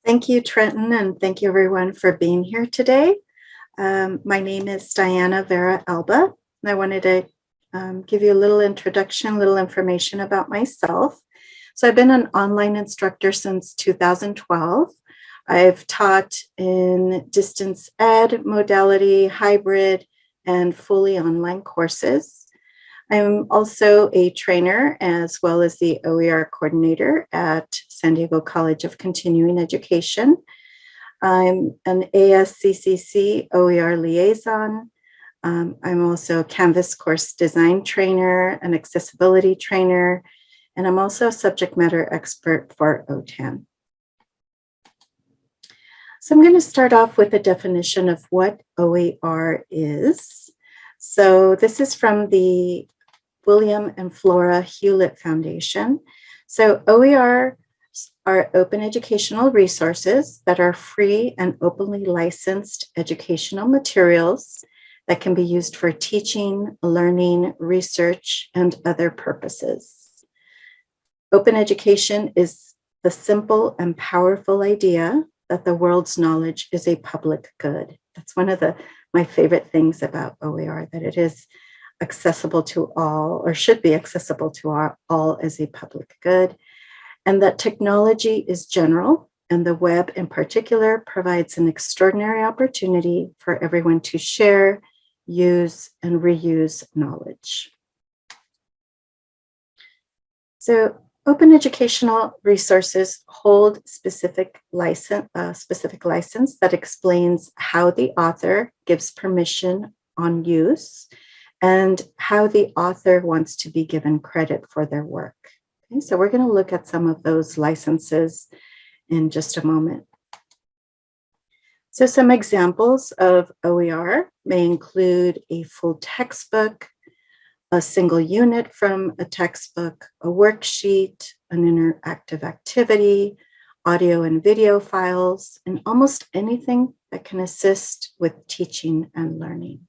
Thank you, Trenton, and thank you everyone for being here today. My name is Diana Vera-Alba, and I wanted to give you a little introduction, a little information about myself. So I've been an online instructor since 2012. I've taught in distance ed, modality, hybrid, and fully online courses. I'm also a trainer as well as the OER coordinator at San Diego College of Continuing Education. I'm an ASCCC OER liaison. I'm also a Canvas course design trainer, an accessibility trainer, and I'm also a subject matter expert for OTAN. So I'm going to start off with a definition of what OER is. So this is from the William and Flora Hewlett Foundation. So OER are open educational resources that are free and openly licensed educational materials that can be used for teaching, learning, research, and other purposes. Open education is the simple and powerful idea that the world's knowledge is a public good. That's one of my favorite things about OER, that it is accessible to all, or should be accessible to all as a public good, and that technology is general, and the web in particular provides an extraordinary opportunity for everyone to share, use, and reuse knowledge. So open educational resources hold specific license that explains how the author gives permission on use and how the author wants to be given credit for their work. Okay, so we're going to look at some of those licenses in just a moment. So some examples of OER may include a full textbook, a single unit from a textbook, a worksheet, an interactive activity, audio and video files, and almost anything that can assist with teaching and learning.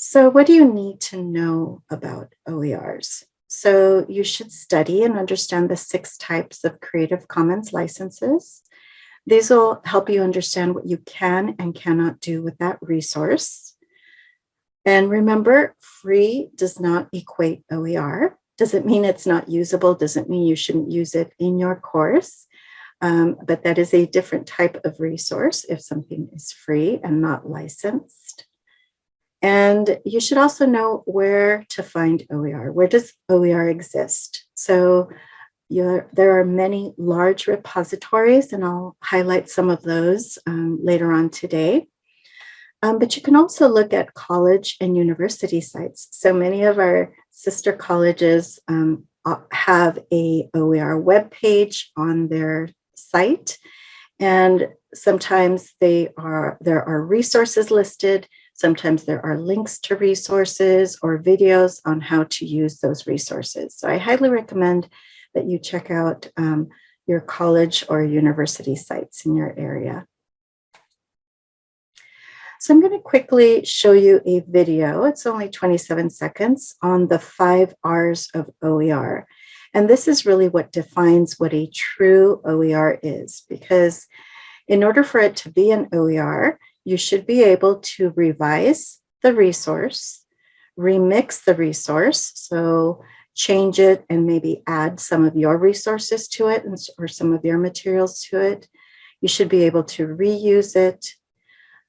So what do you need to know about OERs? So you should study and understand the 6 types of Creative Commons licenses. These will help you understand what you can and cannot do with that resource. And remember, free does not equate OER. Doesn't mean it's not usable, doesn't mean you shouldn't use it in your course. But that is a different type of resource if something is free and not licensed. And you should also know where to find OER. Where does OER exist? So there are many large repositories, and I'll highlight some of those later on today. But you can also look at college and university sites. So many of our sister colleges have a OER webpage on their site, and sometimes there are resources listed. Sometimes there are links to resources or videos on how to use those resources. So I highly recommend that you check out your college or university sites in your area. So I'm going to quickly show you a video. It's only 27 seconds on the 5 R's of OER. And this is really what defines what a true OER is, because in order for it to be an OER, you should be able to revise the resource, remix the resource, so change it and maybe add some of your resources to it or some of your materials to it. You should be able to reuse it.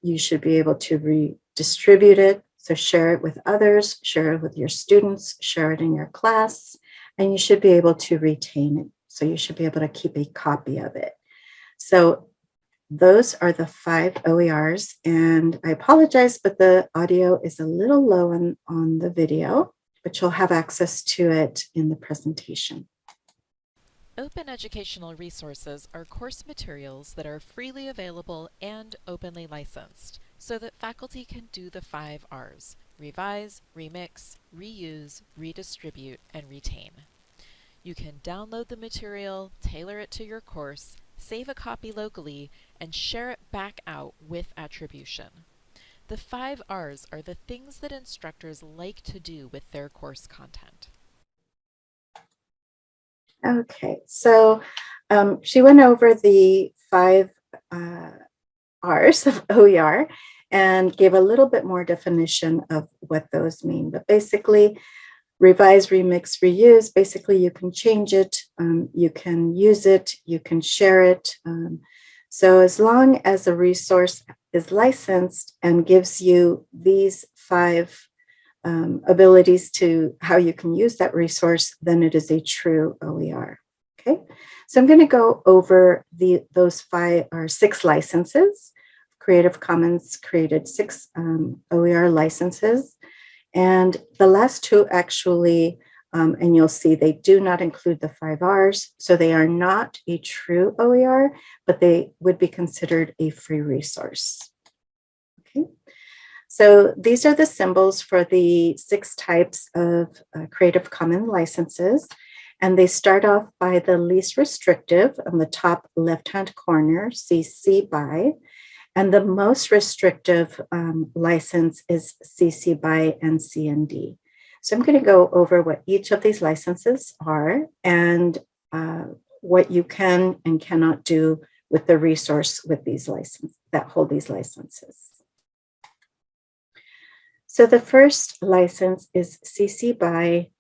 You should be able to redistribute it, so share it with others, share it with your students, share it in your class, and you should be able to retain it. So you should be able to keep a copy of it. So those are the 5 OERs, and I apologize, but the audio is a little low on the video, but you'll have access to it in the presentation. Open educational resources are course materials that are freely available and openly licensed, so that faculty can do the 5 R's: revise, remix, reuse, redistribute, and retain. You can download the material, tailor it to your course, save a copy locally, and share it back out with attribution. The 5 R's are the things that instructors like to do with their course content. Okay, so she went over the 5 R's of OER and gave a little bit more definition of what those mean. But basically, revise, remix, reuse, basically you can change it, you can use it, you can share it. So as long as a resource is licensed and gives you these 5 abilities to how you can use that resource, then it is a true OER. Okay, so I'm going to go over those 5 or 6 licenses. Creative Commons created 6 OER licenses, and the last 2 actually, and you'll see they do not include the 5 R's, so they are not a true OER, but they would be considered a free resource. Okay. So these are the symbols for the 6 types of Creative Commons licenses. And they start off by the least restrictive on the top left-hand corner, CC BY. And the most restrictive license is CC BY and CND. So I'm going to go over what each of these licenses are and what you can and cannot do with the resource with these licenses that hold these licenses. So the first license is CC BY,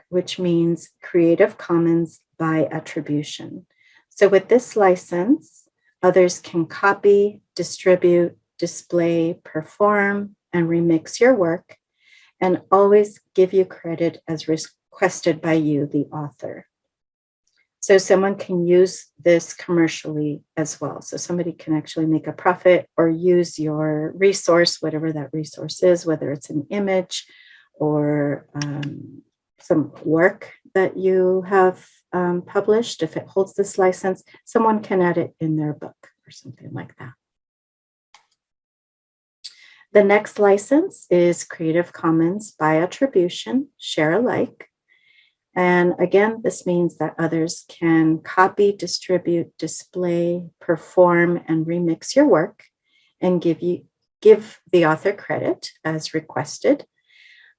which means Creative Commons by attribution. So with this license, others can copy, distribute, display, perform, and remix your work, and always give you credit as requested by you, the author. So someone can use this commercially as well. So somebody can actually make a profit or use your resource, whatever that resource is, whether it's an image or some work that you have published. If it holds this license, someone can add it in their book or something like that. The next license is Creative Commons by attribution, share alike. And again, this means that others can copy, distribute, display, perform, and remix your work and give the author credit as requested.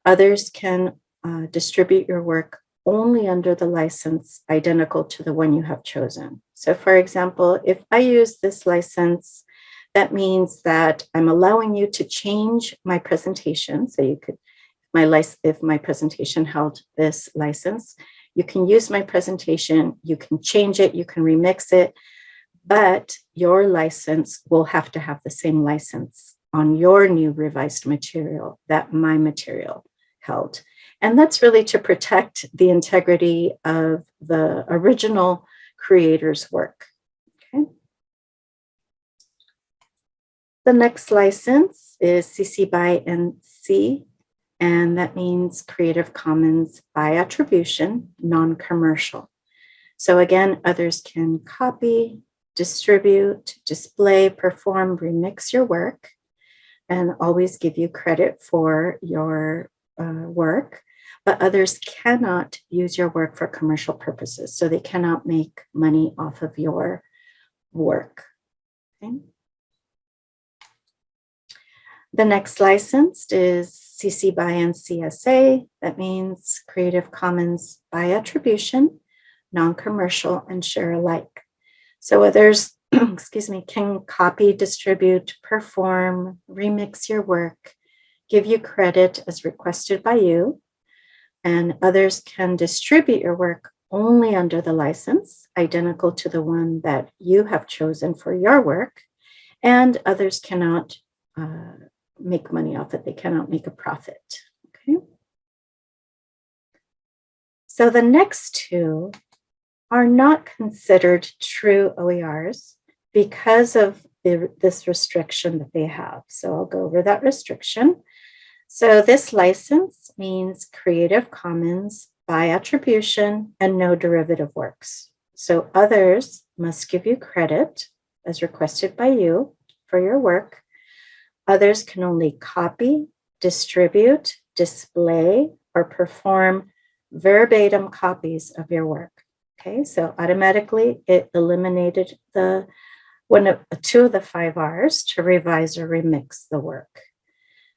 Others can distribute your work only under the license identical to the one you have chosen. So for example, if I use this license, that means that I'm allowing you to change my presentation. So you could, if my presentation held this license, you can use my presentation, you can change it, you can remix it, but your license will have to have the same license on your new revised material that my material held. And that's really to protect the integrity of the original creator's work. Okay. The next license is CC BY NC, and that means Creative Commons by attribution, non-commercial. So again, others can copy, distribute, display, perform, remix your work, and always give you credit for your work, but others cannot use your work for commercial purposes. So they cannot make money off of your work. Okay. The next licensed is CC BY and CSA. That means Creative Commons by attribution, non-commercial, and share alike. So others, excuse me, can copy, distribute, perform, remix your work, give you credit as requested by you, and others can distribute your work only under the license, identical to the one that you have chosen for your work, and others cannot make money off it. They cannot make a profit. Okay. So the next 2 are not considered true OERs because of this restriction that they have. So I'll go over that restriction. So this license means Creative Commons by attribution and no derivative works. So others must give you credit as requested by you for your work. Others can only copy, distribute, display, or perform verbatim copies of your work. Okay, so automatically it eliminated 2 of the 5 R's to revise or remix the work.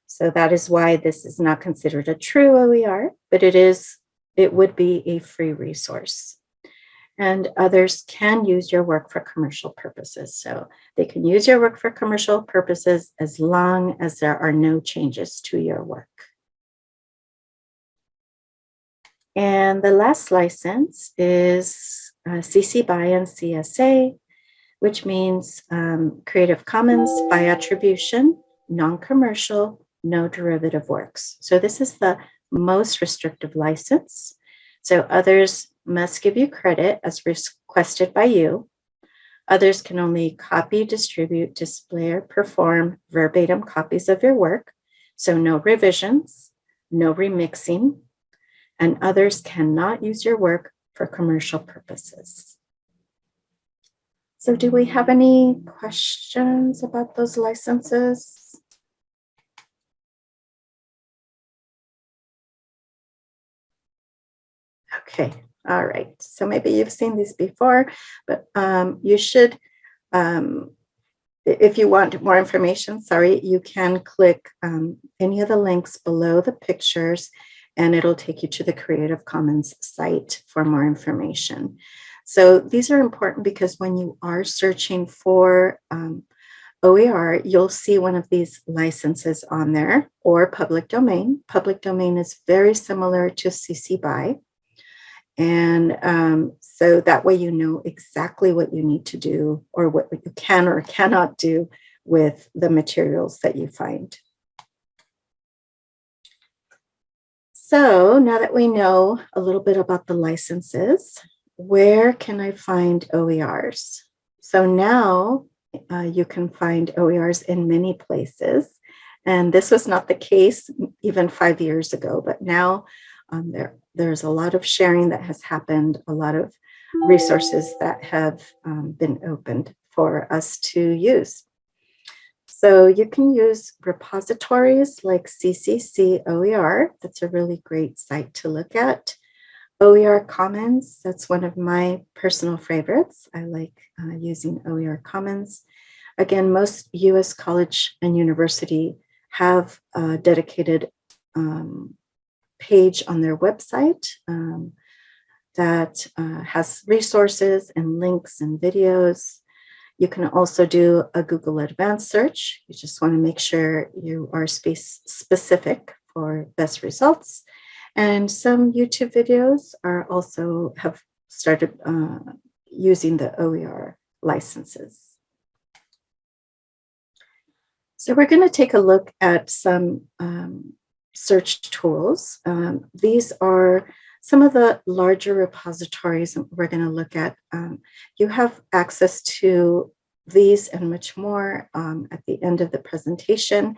So that is why this is not considered a true OER, but it would be a free resource. and others can use your work for commercial purposes. So they can use your work for commercial purposes as long as there are no changes to your work. And the last license is CC BY and CSA, which means Creative Commons by attribution, non-commercial, no derivative works. So this is the most restrictive license. So others must give you credit as requested by you. Others can only copy, distribute, display, or perform verbatim copies of your work. So no revisions, no remixing, and others cannot use your work for commercial purposes. So do we have any questions about those licenses? Okay, all right. So maybe you've seen these before, but you should, if you want more information, you can click any of the links below the pictures and it'll take you to the Creative Commons site for more information. So these are important because when you are searching for OER, you'll see one of these licenses on there, or public domain. Public domain is very similar to CC BY. And so that way you know exactly what you need to do or what you can or cannot do with the materials that you find. So now that we know a little bit about the licenses, where can I find OERs? So now you can find OERs in many places. And this was not the case even 5 years ago, but now there's a lot of sharing that has happened, a lot of resources that have been opened for us to use. So you can use repositories like CCC OER. That's a really great site to look at. OER Commons, that's one of my personal favorites. I like using OER Commons. Again, most US college and university have a dedicated page on their website that has resources and links and videos. You can also do a Google Advanced search. You just want to make sure you are specific for best results. And some YouTube videos are also have started using the OER licenses. So we're going to take a look at some search tools. These are some of the larger repositories we're going to look at. You have access to these and much more at the end of the presentation.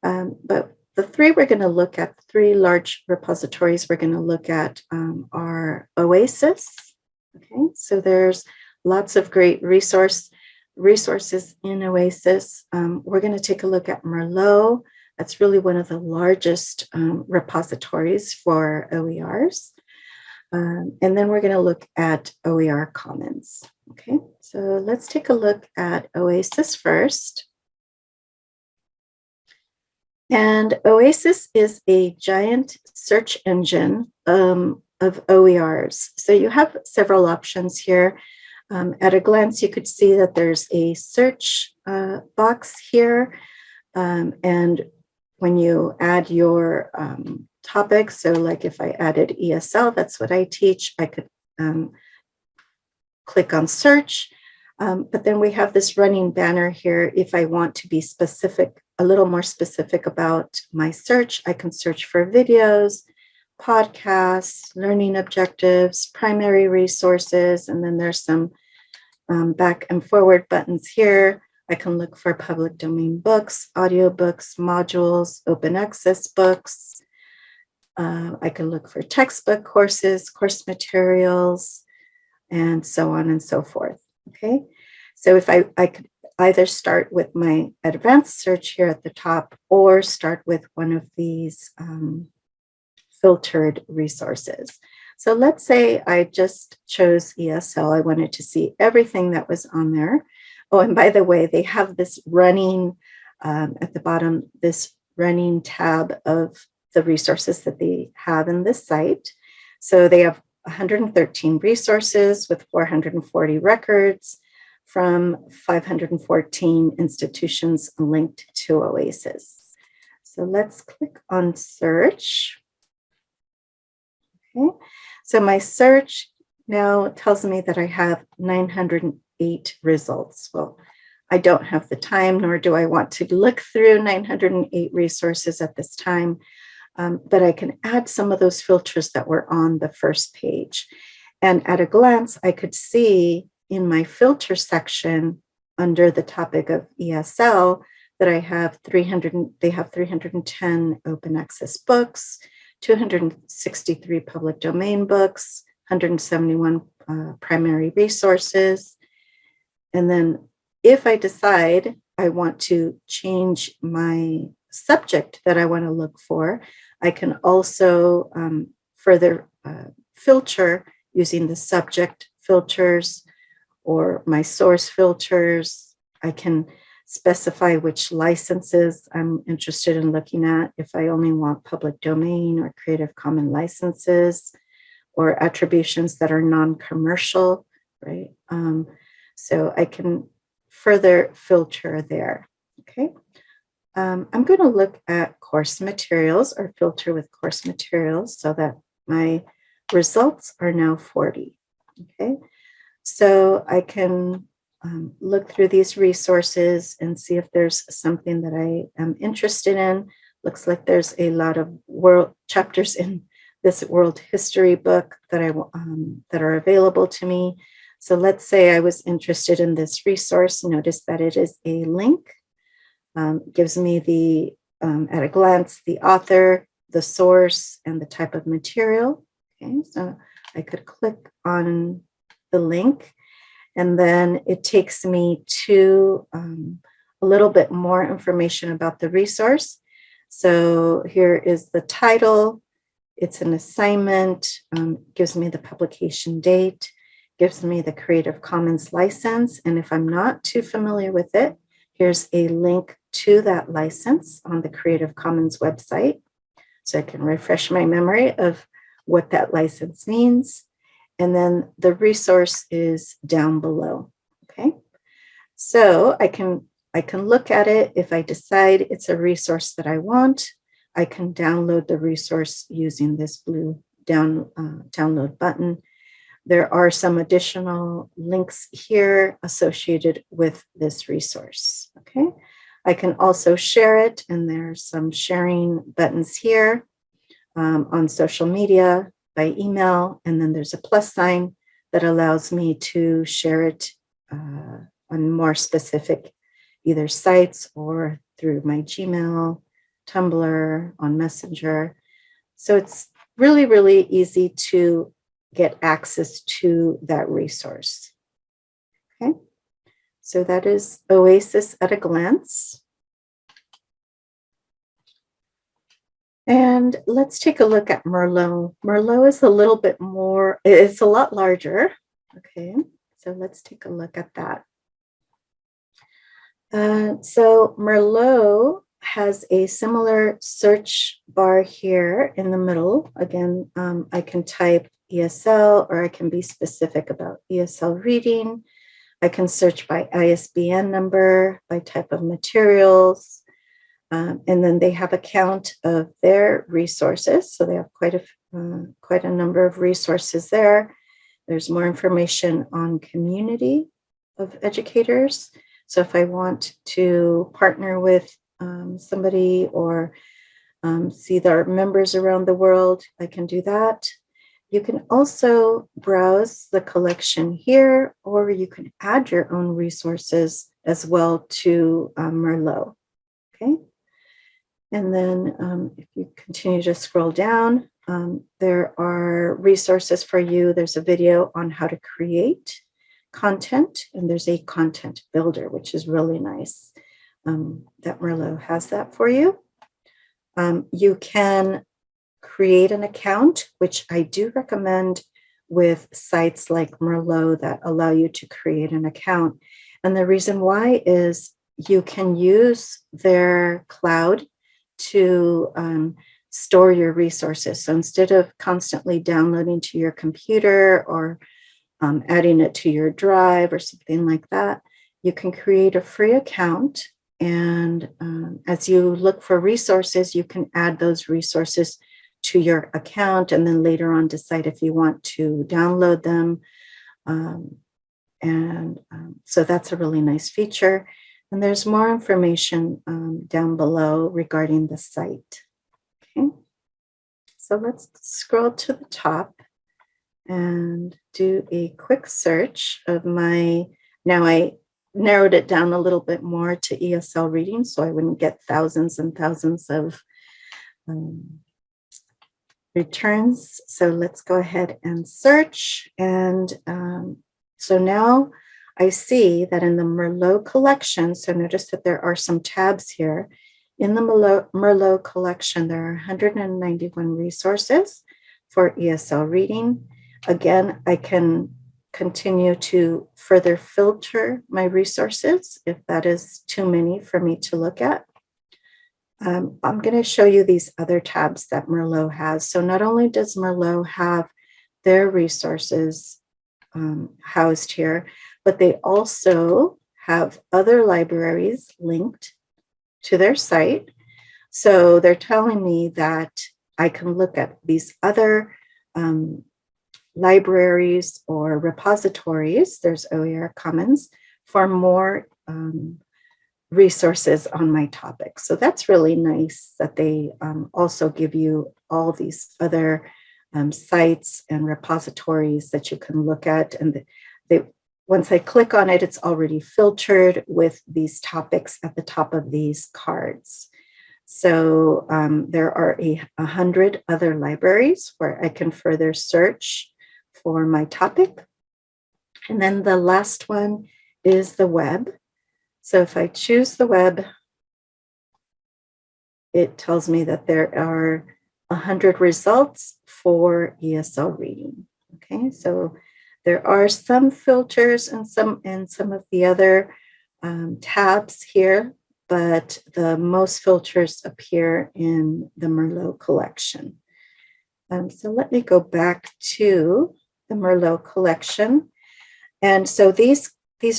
But the three we're going to look at, three large repositories we're going to look at are Oasis. Okay, so there's lots of great resources in Oasis. We're going to take a look at Merlot. That's really one of the largest repositories for OERs. And then we're going to look at OER Commons. Okay, so let's take a look at Oasis first. And Oasis is a giant search engine of OERs. So you have several options here. At a glance, you could see that there's a search box here. And when you add your topic, so like if I added ESL, that's what I teach, I could click on search. But then we have this running banner here. If I want to be specific, a little more specific about my search, I can search for videos, podcasts, learning objectives, primary resources, and then there's some back and forward buttons here. I can look for public domain books, audiobooks, modules, open access books. I can look for textbook courses, course materials, and so on and so forth. Okay, so if I could either start with my advanced search here at the top or start with one of these filtered resources. So let's say I just chose ESL. I wanted to see everything that was on there. Oh, and by the way, they have this running at the bottom, this running tab of the resources that they have in this site. So they have 113 resources with 440 records from 514 institutions linked to OASIS. So let's click on search. Okay, so my search now tells me that I have 908 results. Well, I don't have the time, nor do I want to look through 908 resources at this time, but I can add some of those filters that were on the first page. And at a glance, I could see in my filter section under the topic of ESL that I have 310 open access books, 263 public domain books, 171 primary resources. And then if I decide I want to change my subject that I want to look for, I can also further filter using the subject filters or my source filters. I can specify which licenses I'm interested in looking at, if I only want public domain or Creative Commons licenses or attributions that are non-commercial, right? So I can further filter there, okay? I'm going to look at course materials or filter with course materials so that my results are now 40, okay? So I can look through these resources and see if there's something that I am interested in. Looks like there's a lot of world chapters in this world history book that that are available to me. So let's say I was interested in this resource. Notice that it is a link. Gives me the, at a glance, the author, the source, and the type of material. Okay, so I could click on the link, and then it takes me to a little bit more information about the resource. So here is the title. It's an assignment, gives me the publication date, gives me the Creative Commons license. And if I'm not too familiar with it, here's a link to that license on the Creative Commons website. So I can refresh my memory of what that license means. And then the resource is down below, okay? So I can look at it. If I decide it's a resource that I want, I can download the resource using this blue download button. There are some additional links here associated with this resource, okay? I can also share it, and there's some sharing buttons here on social media, by email, and then there's a plus sign that allows me to share it on more specific either sites or through my Gmail, Tumblr, on Messenger. So it's really, really easy to get access to that resource. Okay, so that is OASIS at a glance. And let's take a look at Merlot. Merlot is a little bit more, it's a lot larger. Okay, so let's take a look at that. So Merlot has a similar search bar here in the middle. Again, I can type ESL, or I can be specific about ESL reading. I can search by ISBN number, by type of materials. And then they have a count of their resources. So they have quite a number of resources there. There's more information on community of educators. So if I want to partner with somebody or see their members around the world, I can do that. You can also browse the collection here, or you can add your own resources as well to Merlot. Okay. And then if you continue to scroll down, there are resources for you. There's a video on how to create content, and there's a content builder, which is really nice that Merlot has that for you. You can create an account, which I do recommend with sites like Merlot that allow you to create an account. And the reason why is you can use their cloud to store your resources. So instead of constantly downloading to your computer or adding it to your drive or something like that, you can create a free account. And as you look for resources, you can add those resources to your account and then later on decide if you want to download them. So that's a really nice feature. And there's more information down below regarding the site. Okay, so let's scroll to the top and do a quick search of now I narrowed it down a little bit more to ESL reading so I wouldn't get thousands and thousands of returns. So let's go ahead and search. And so now I see that in the Merlot collection, so notice that there are some tabs here. In the Merlot collection, there are 191 resources for ESL reading. Again, I can continue to further filter my resources if that is too many for me to look at. I'm going to show you these other tabs that Merlot has. So not only does Merlot have their resources housed here, but they also have other libraries linked to their site. So they're telling me that I can look at these other libraries or repositories. There's OER Commons for more resources on my topic. So that's really nice that they also give you all these other sites and repositories that you can look at. And once I click on it, it's already filtered with these topics at the top of these cards. So there are 100 other libraries where I can further search for my topic. And then the last one is the web. So if I choose the web, it tells me that there are 100 results for ESL reading. Okay, so there are some filters and some of the other tabs here, but the most filters appear in the Merlot collection. So let me go back to the Merlot collection. And so these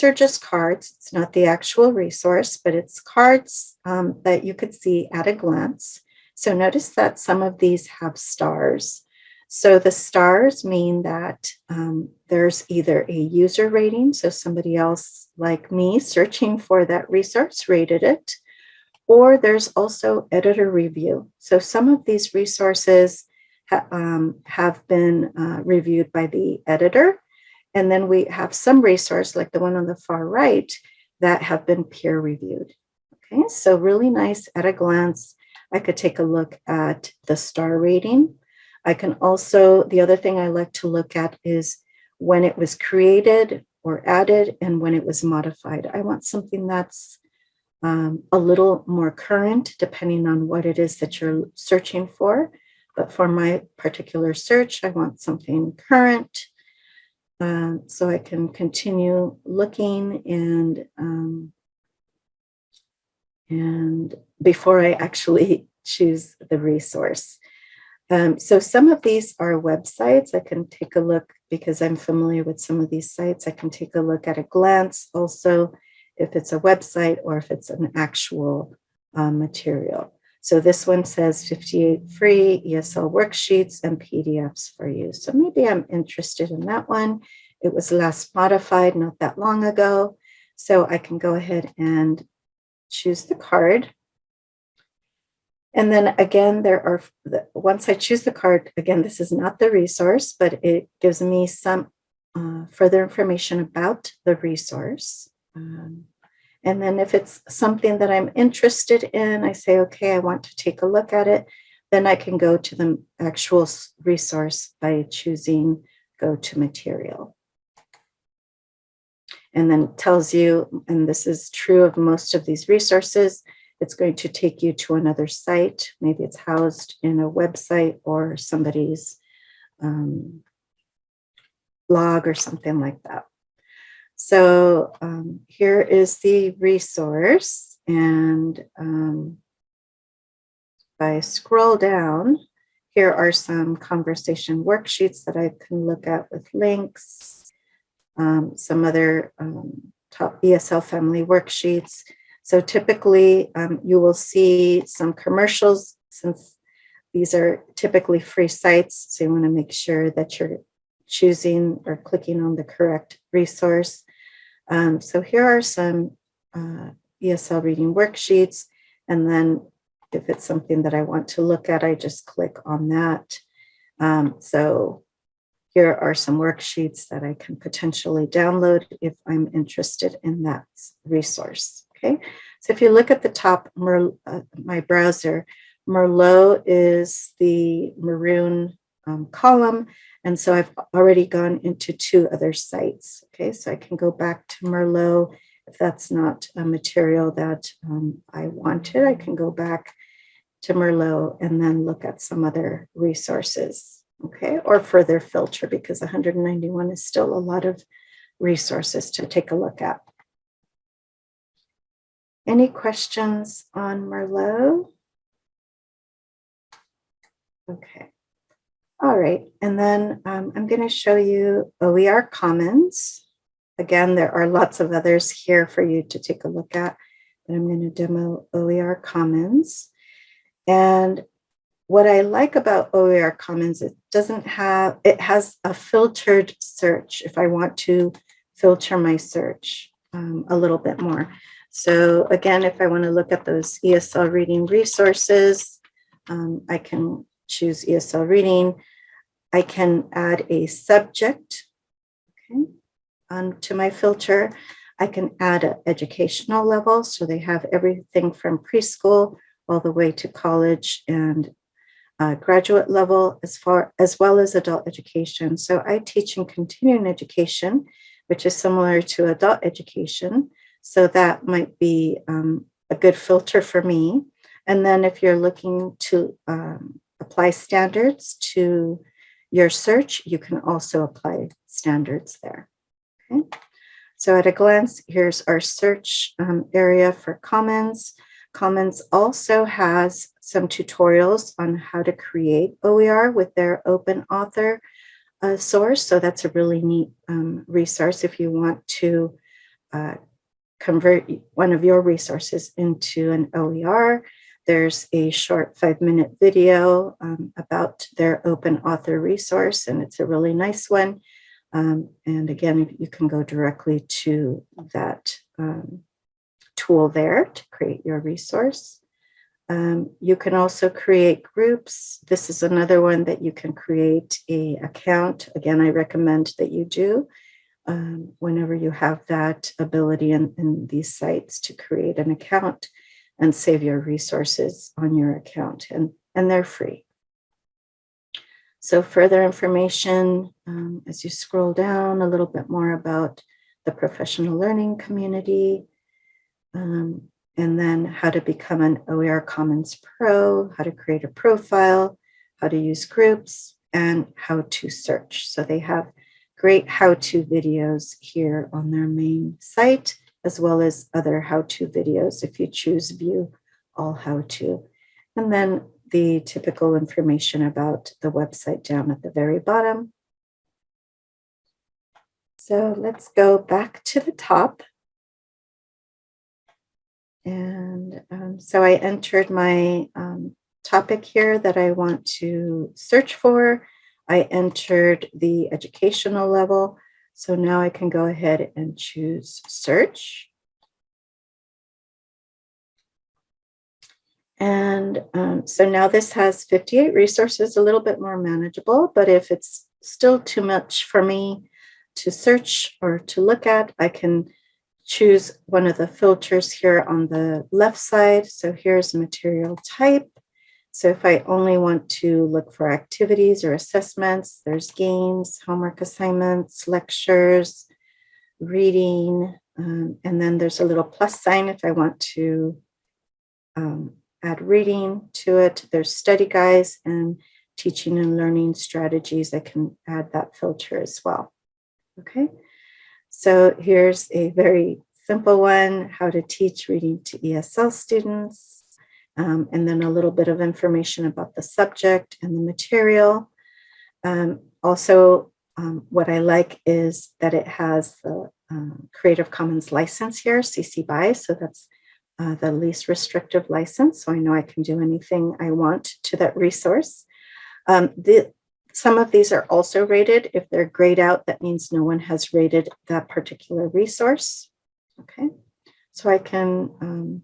are just cards. It's not the actual resource, but it's cards that you could see at a glance. So notice that some of these have stars. So the stars mean that there's either a user rating, so somebody else like me searching for that resource rated it, or there's also editor review. So some of these resources have been reviewed by the editor. And then we have some resource like the one on the far right that have been peer reviewed. Okay, so really nice at a glance. I could take a look at the star rating. I can also, the other thing I like to look at is when it was created or added and when it was modified. I want something that's a little more current depending on what it is that you're searching for. But for my particular search, I want something current. So I can continue looking and before I actually choose the resource. So some of these are websites. I can take a look because I'm familiar with some of these sites. I can take a look at a glance also if it's a website or if it's an actual material. So this one says 58 free ESL worksheets and PDFs for you. So maybe I'm interested in that one. It was last modified not that long ago. So I can go ahead and choose the card. And then again, once I choose the card, again, this is not the resource, but it gives me some further information about the resource. And then if it's something that I'm interested in, I say, okay, I want to take a look at it. Then I can go to the actual resource by choosing go to material. And then it tells you, and this is true of most of these resources, it's going to take you to another site. Maybe it's housed in a website or somebody's blog or something like that. So here is the resource, and I scroll down, here are some conversation worksheets that I can look at with links, some other top ESL family worksheets. So typically you will see some commercials, since these are typically free sites. So you want to make sure that you're choosing or clicking on the correct resource. So here are some ESL reading worksheets. And then if it's something that I want to look at, I just click on that. So here are some worksheets that I can potentially download if I'm interested in that resource. Okay, so if you look at the top, my browser, Merlot is the maroon column. And so I've already gone into 2 other sites. Okay, so I can go back to Merlot. If that's not a material that I wanted, I can go back to Merlot and then look at some other resources, okay, or further filter, because 191 is still a lot of resources to take a look at. Any questions on Merlot? Okay. All right, and then I'm going to show you OER Commons. Again, there are lots of others here for you to take a look at, but I'm going to demo OER Commons. And what I like about OER Commons, it has a filtered search if I want to filter my search a little bit more. So again, if I want to look at those ESL reading resources, I can choose ESL reading. I can add a subject, okay, to my filter. I can add an educational level. So they have everything from preschool all the way to college and graduate level, as well as adult education. So I teach in continuing education, which is similar to adult education. So that might be a good filter for me. And then if you're looking to apply standards to your search, you can also apply standards there. Okay. So at a glance, here's our search area for Commons. Commons also has some tutorials on how to create OER with their open author source. So that's a really neat resource if you want to convert one of your resources into an OER. There's a short 5-minute video about their open author resource, and it's a really nice one. And again, you can go directly to that tool there to create your resource. You can also create groups. This is another one that you can create an account. Again, I recommend that you do whenever you have that ability in these sites to create an account and save your resources on your account, and they're free. So further information, as you scroll down, a little bit more about the professional learning community, and then how to become an OER Commons Pro, how to create a profile, how to use groups, and how to search. So they have great how-to videos here on their main site, as well as other how-to videos if you choose view all how-to. And then the typical information about the website down at the very bottom. So let's go back to the top. And so I entered my topic here that I want to search for. I entered the educational level. So now I can go ahead and choose search. And so now this has 58 resources, a little bit more manageable, but if it's still too much for me to search or to look at, I can choose one of the filters here on the left side. So here's material type. So if I only want to look for activities or assessments, there's games, homework assignments, lectures, reading, and then there's a little plus sign if I want to add reading to it. There's study guides and teaching and learning strategies. I can add that filter as well. Okay, so here's a very simple one, how to teach reading to ESL students. and then a little bit of information about the subject and the material. Also, what I like is that it has the Creative Commons license here, CC BY, so that's the least restrictive license, so I know I can do anything I want to that resource. Some of these are also rated. If they're grayed out, that means no one has rated that particular resource. Okay, so I can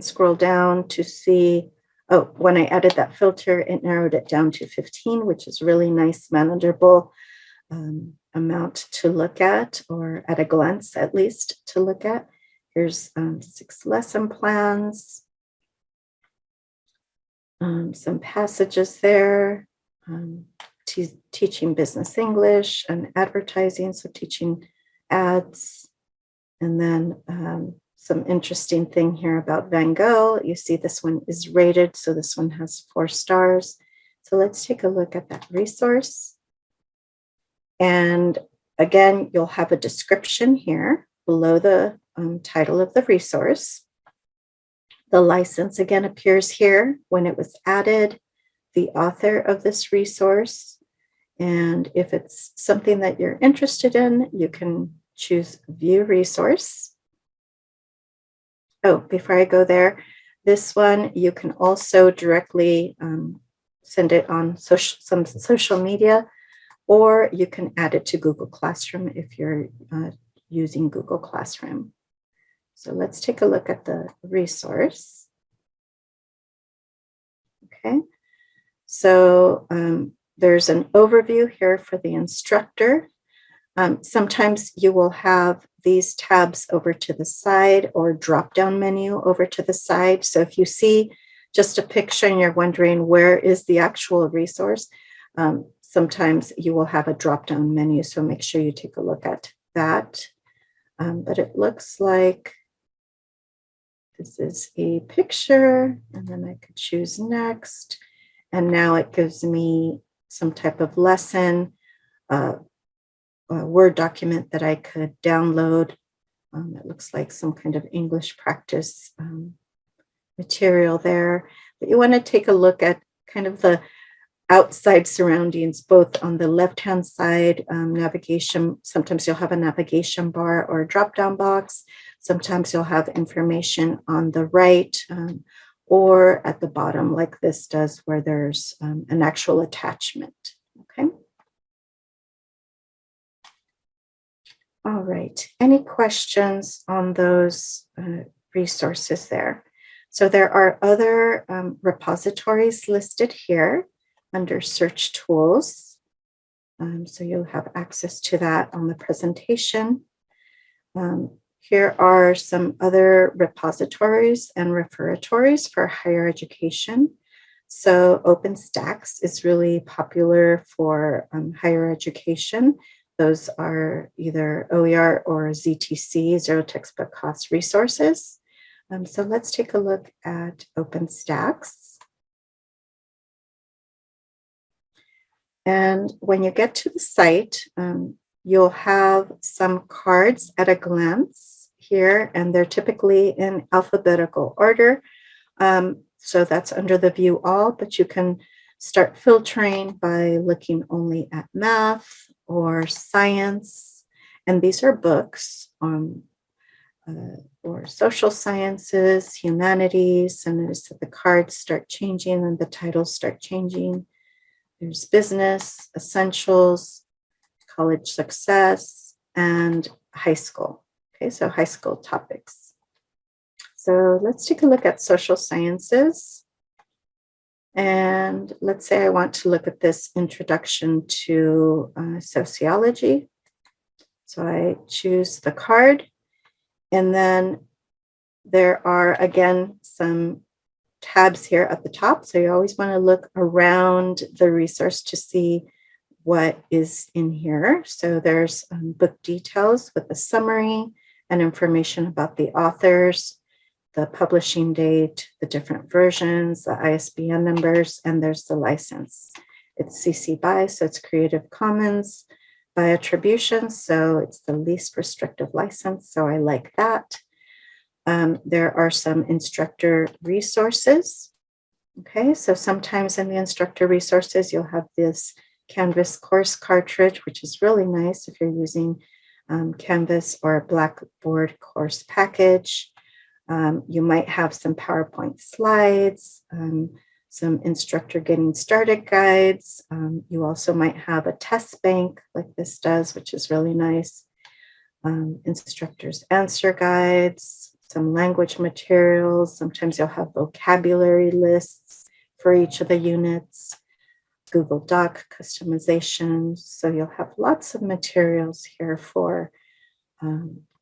scroll down to see, oh, when I added that filter, it narrowed it down to 15, which is really nice, manageable amount to look at, or at a glance, at least, to look at. Here's 6 lesson plans, some passages there, teaching business English and advertising, so teaching ads, and then some interesting thing here about Van Gogh. You see this one is rated, so this one has 4 stars. So let's take a look at that resource. And again, you'll have a description here below the title of the resource. The license again appears here when it was added, the author of this resource, and if it's something that you're interested in, you can choose View Resource. Oh, before I go there, this one you can also directly send it on some social media, or you can add it to Google Classroom if you're using Google Classroom. So let's take a look at the resource. Okay, so there's an overview here for the instructor. Sometimes you will have these tabs over to the side or drop-down menu over to the side. So if you see just a picture and you're wondering where is the actual resource, sometimes you will have a drop-down menu. So make sure you take a look at that. But it looks like this is a picture, and then I could choose next. And now it gives me some type of lesson, a Word document that I could download. It looks like some kind of English practice material there. But you want to take a look at kind of the outside surroundings, both on the left-hand side, navigation. Sometimes you'll have a navigation bar or a drop-down box. Sometimes you'll have information on the right or at the bottom, like this does, where there's an actual attachment. Okay. All right. Any questions on those resources there? So there are other repositories listed here under Search Tools. So you'll have access to that on the presentation. Here are some other repositories and referatories for higher education. So OpenStax is really popular for higher education. Those are either OER or ZTC, Zero Textbook Cost resources. So let's take a look at OpenStax. And when you get to the site, you'll have some cards at a glance here, and they're typically in alphabetical order. So that's under the View All, but you can start filtering by looking only at math or science. And these are books or social sciences, humanities, and notice that the cards start changing and the titles start changing. There's business, essentials, college success, and high school. Okay, so high school topics. So let's take a look at social sciences. And let's say I want to look at this introduction to sociology. So I choose the card, and then there are, again, some tabs here at the top. So you always want to look around the resource to see what is in here. So there's book details with a summary and information about the authors, the publishing date, the different versions, the ISBN numbers, and there's the license. It's CC BY, so it's Creative Commons by attribution, so it's the least restrictive license, so I like that. There are some instructor resources. Okay, so sometimes in the instructor resources, you'll have this Canvas course cartridge, which is really nice if you're using Canvas or a Blackboard course package. You might have some PowerPoint slides, some instructor getting started guides. You also might have a test bank like this does, which is really nice. Instructors answer guides, some language materials. Sometimes you'll have vocabulary lists for each of the units, Google Doc customizations. So you'll have lots of materials here for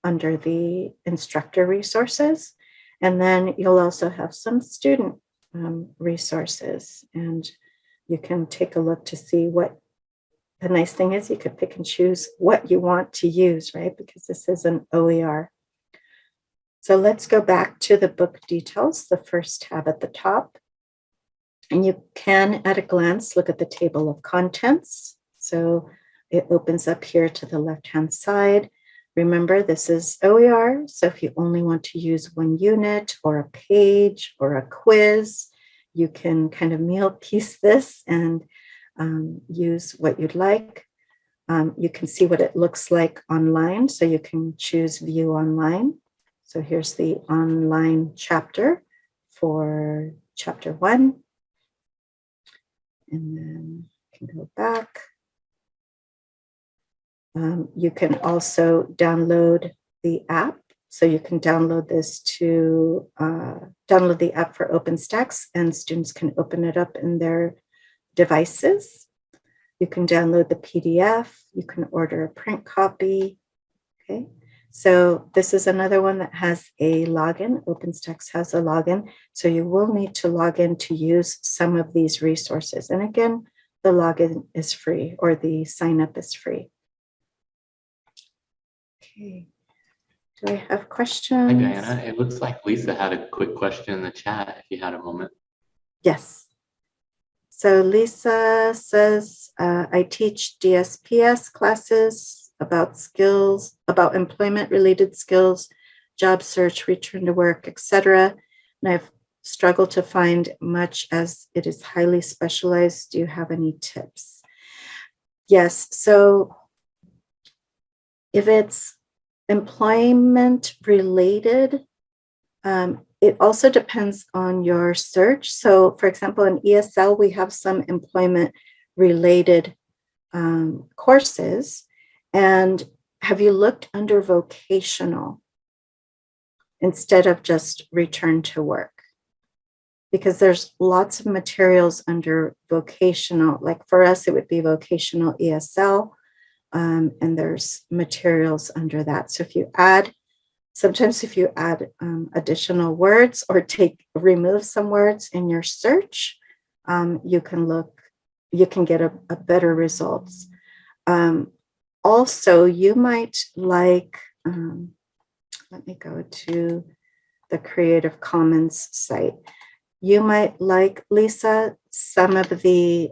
under the instructor resources. And then you'll also have some student resources, and you can take a look to see what the nice thing is. You could pick and choose what you want to use, right? Because this is an OER. So let's go back to the book details, the first tab at the top. And you can, at a glance, look at the table of contents. So it opens up here to the left-hand side. Remember, this is OER, so if you only want to use one unit or a page or a quiz, you can kind of meal piece this and use what you'd like. You can see what it looks like online, so you can choose View Online. So here's the online chapter for chapter 1. And then you can go back. You can also download the app. So you can download this to download the app for OpenStax, and students can open it up in their devices. You can download the PDF. You can order a print copy. Okay. So this is another one that has a login. OpenStax has a login. So you will need to log in to use some of these resources. And again, the login is free, or the sign up is free. Okay. Do I have questions? Hi, Diana. It looks like Lisa had a quick question in the chat if you had a moment. Yes. So Lisa says, I teach DSPS classes about skills, about employment-related skills, job search, return to work, etc. And I've struggled to find much as it is highly specialized. Do you have any tips? Yes. So if it's employment related, it also depends on your search. So for example, in ESL, we have some employment related courses. And have you looked under vocational instead of just return to work? Because there's lots of materials under vocational. Like for us, it would be vocational ESL. And there's materials under that. So if you add, sometimes if you add additional words or remove some words in your search, you can get a better results. Also, you might like, let me go to the Creative Commons site. You might like, Lisa, some of the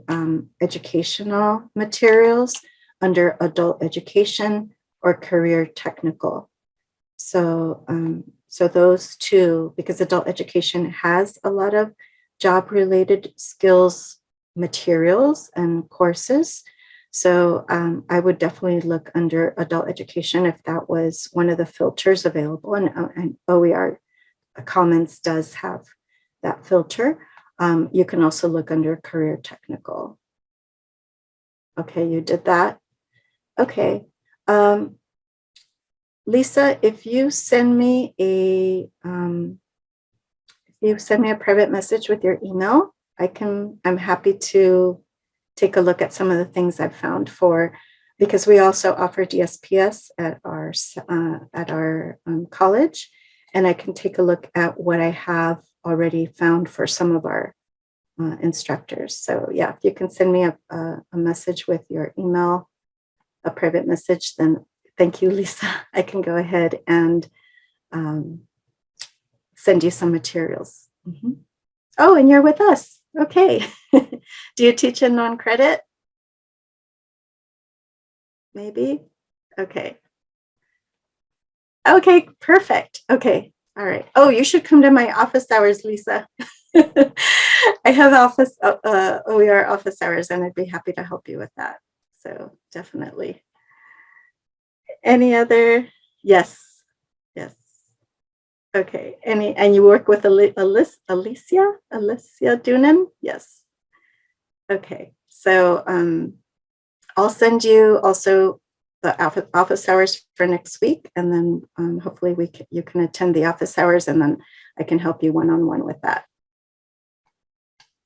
educational materials under adult education or career technical. So, so those two, because adult education has a lot of job-related skills materials and courses. So I would definitely look under adult education if that was one of the filters available. And OER Commons does have that filter. You can also look under career technical. Okay, you did that. Okay. Lisa, if you send me a private message with your email, I'm happy to take a look at some of the things I've found because we also offer DSPS at our college, and I can take a look at what I have already found for some of our instructors. So yeah, if you can send me a message with your email, a private message, then thank you, Lisa. I can go ahead and send you some materials. Mm-hmm. Oh, and you're with us. Okay. Do you teach in non-credit? Maybe? Okay. Okay, perfect. Okay. All right. Oh, you should come to my office hours, Lisa. I have OER office hours, and I'd be happy to help you with that. So definitely. Any other? Yes. Yes. Okay. And you work with Alicia Dunan? Yes. Okay. So I'll send you also the office hours for next week, and then hopefully you can attend the office hours, and then I can help you one-on-one with that.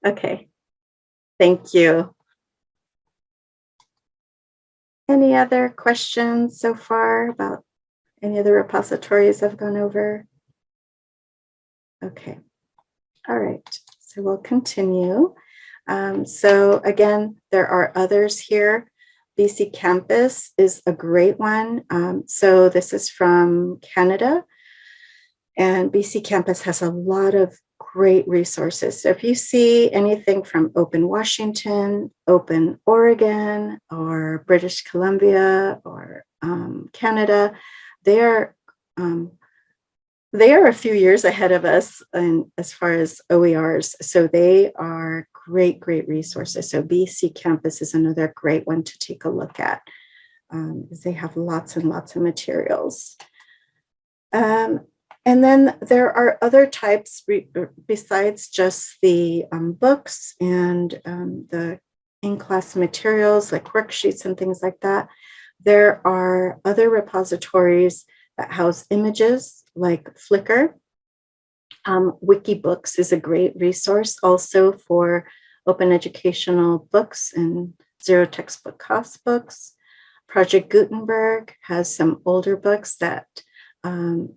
Okay. Thank you. Any other questions so far about any of the repositories I've gone over? Okay. All right. So we'll continue. So again, there are others here. BC Campus is a great one. So this is from Canada, and BC Campus has a lot of great resources. So if you see anything from Open Washington, Open Oregon, or British Columbia, or Canada, they are a few years ahead of us as far as OERs. So they are great resources. So BC Campus is another great one to take a look at. They have lots and lots of materials. And then there are other types besides just the books and the in-class materials like worksheets and things like that. There are other repositories that house images like Flickr. Wikibooks is a great resource also for open educational books and zero textbook cost books. Project Gutenberg has some older books that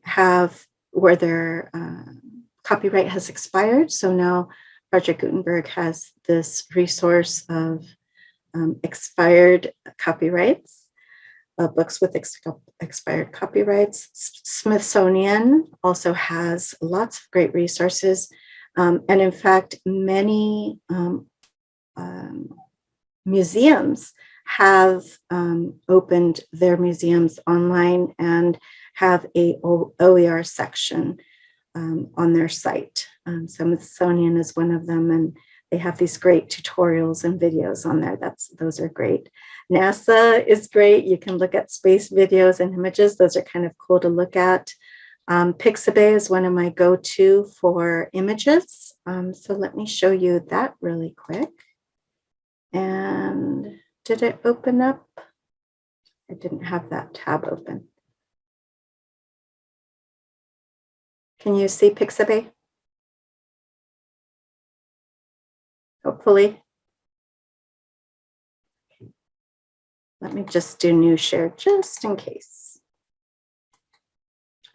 have where their copyright has expired. So now Project Gutenberg has this resource of expired copyrights, books with expired copyrights. Smithsonian also has lots of great resources. And in fact, many museums have opened their museums online and have a OER section on their site. Smithsonian is one of them, and they have these great tutorials and videos on there. Those are great. NASA is great. You can look at space videos and images. Those are kind of cool to look at. Pixabay is one of my go-to for images. So let me show you that really quick. And did it open up? I didn't have that tab open. Can you see Pixabay? Hopefully. Let me just do new share just in case.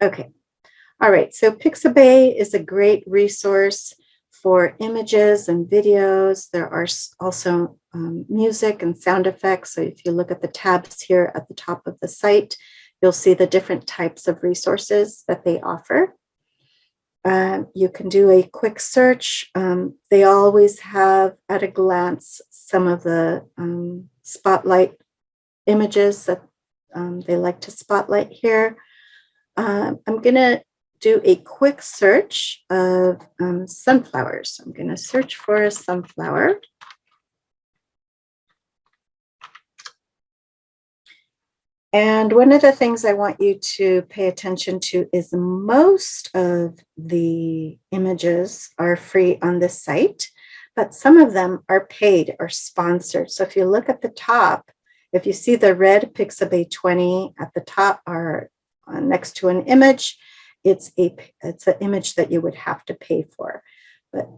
Okay. All right. So Pixabay is a great resource for images and videos. There are also music and sound effects. So if you look at the tabs here at the top of the site, you'll see the different types of resources that they offer. You can do a quick search. They always have at a glance some of the spotlight images that they like to spotlight here. I'm going to do a quick search of sunflowers. I'm going to search for a sunflower. And one of the things I want you to pay attention to is most of the images are free on this site, but some of them are paid or sponsored. So if you look at the top, if you see the red Pixabay 20 at the top or next to an image, it's an image that you would have to pay for. But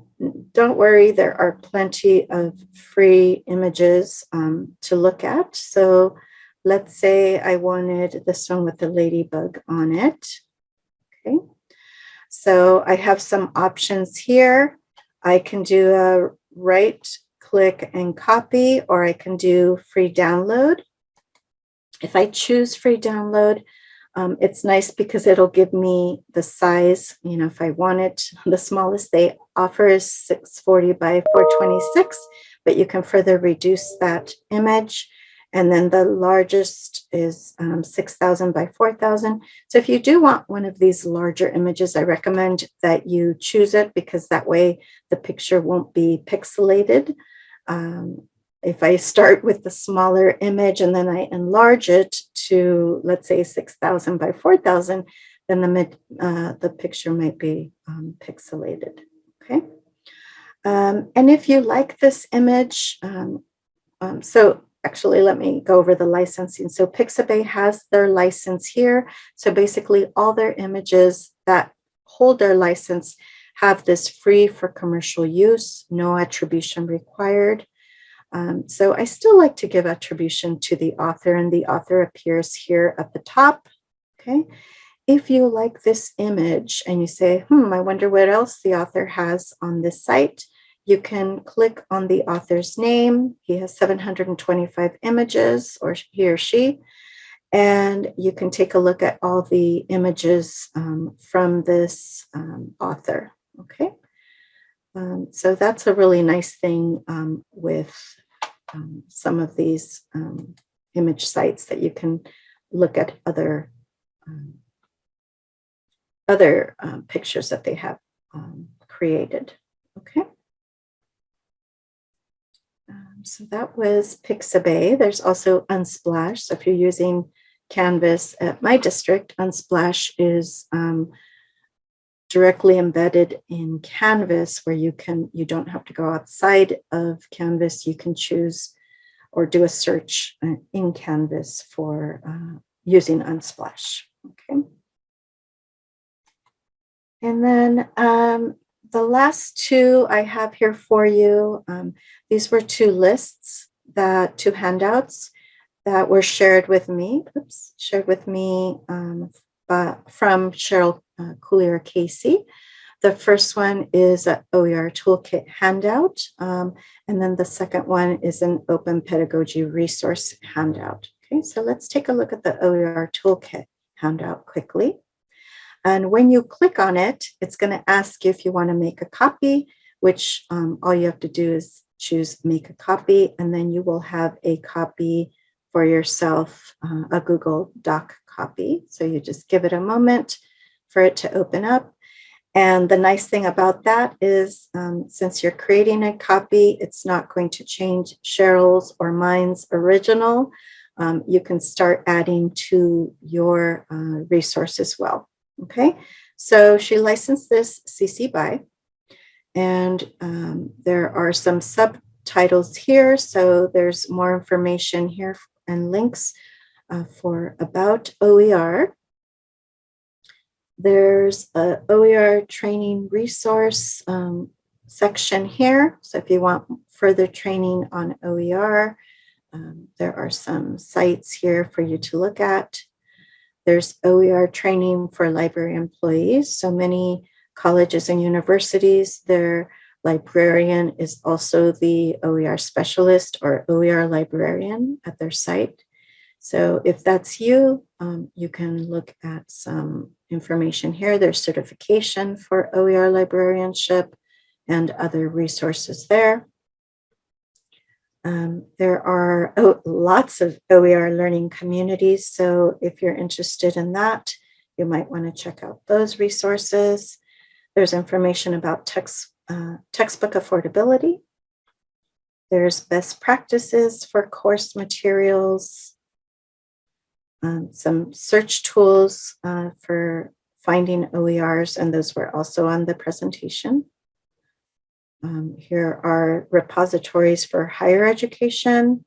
don't worry, there are plenty of free images to look at. So let's say I wanted this one with the ladybug on it. Okay, so I have some options here. I can do a right click and copy, or I can do free download. If I choose free download, it's nice because it'll give me the size. You know, if I want it, the smallest they offer is 640 by 426, but you can further reduce that image. And then the largest is 6,000 by 4,000. So if you do want one of these larger images, I recommend that you choose it because that way the picture won't be pixelated. If I start with the smaller image and then I enlarge it to, let's say, 6,000 by 4,000, then the picture might be pixelated, okay? And if you like this image, so actually, let me go over the licensing. So Pixabay has their license here. So basically, all their images that hold their license have this free for commercial use, no attribution required. So I still like to give attribution to the author, and the author appears here at the top, okay? If you like this image and you say, I wonder what else the author has on this site, you can click on the author's name. He has 725 images, or he or she, and you can take a look at all the images from this author, okay? So that's a really nice thing with some of these image sites, that you can look at other pictures that they have created, okay? So that was Pixabay. There's also Unsplash. So if you're using Canvas at my district, Unsplash is directly embedded in Canvas, where you don't have to go outside of Canvas. You can choose or do a search in Canvas for using Unsplash, okay? And then the last two I have here for you, these were two handouts that were shared with me from Cheryl Coulier Casey. The first one is an OER Toolkit handout, and then the second one is an Open Pedagogy Resource handout. Okay, so let's take a look at the OER Toolkit handout quickly. And when you click on it, it's going to ask you if you want to make a copy, which all you have to do is choose make a copy, and then you will have a copy for yourself, a Google Doc copy. So you just give it a moment for it to open up. And the nice thing about that is, since you're creating a copy, it's not going to change Cheryl's or mine's original. You can start adding to your resource as well. Okay, so she licensed this CC BY, and there are some subtitles here. So there's more information here and links for about OER. There's a OER training resource section here. So if you want further training on OER, there are some sites here for you to look at. There's OER training for library employees. So many colleges and universities, their librarian is also the OER specialist or OER librarian at their site. So if that's you, you can look at some information here. There's certification for OER librarianship and other resources there. There are lots of OER learning communities. So if you're interested in that, you might want to check out those resources. There's information about textbook affordability. There's best practices for course materials. Some search tools for finding OERs, and those were also on the presentation. Here are repositories for higher education.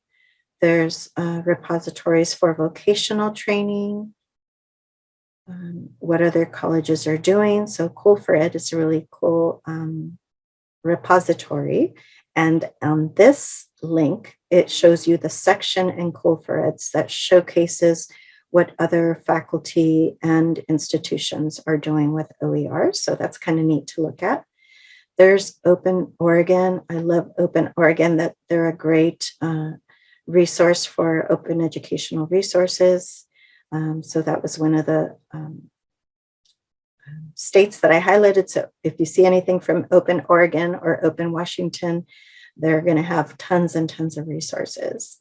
There's repositories for vocational training, what other colleges are doing. So Cool4Ed is a really cool repository. And on this link, it shows you the section in Cool4Ed that showcases what other faculty and institutions are doing with OER. So that's kind of neat to look at. There's Open Oregon. I love Open Oregon, that they're a great resource for open educational resources. So that was one of the states that I highlighted. So if you see anything from Open Oregon or Open Washington, they're going to have tons and tons of resources.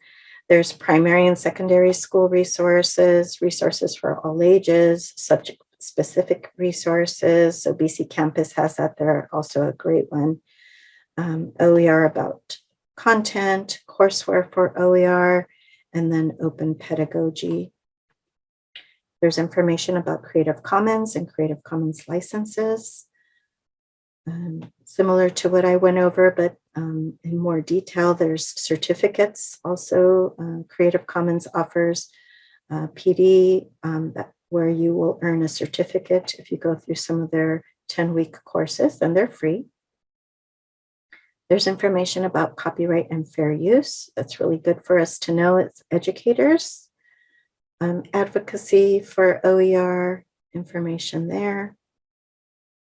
There's primary and secondary school resources, resources for all ages, subject-specific resources. So BC Campus has that. They're also a great one. OER about content, courseware for OER, and then open pedagogy. There's information about Creative Commons and Creative Commons licenses. Similar to what I went over, but in more detail, there's certificates. Also, Creative Commons offers PD where you will earn a certificate if you go through some of their 10-week courses, and they're free. There's information about copyright and fair use. That's really good for us to know as educators. Advocacy for OER, information there.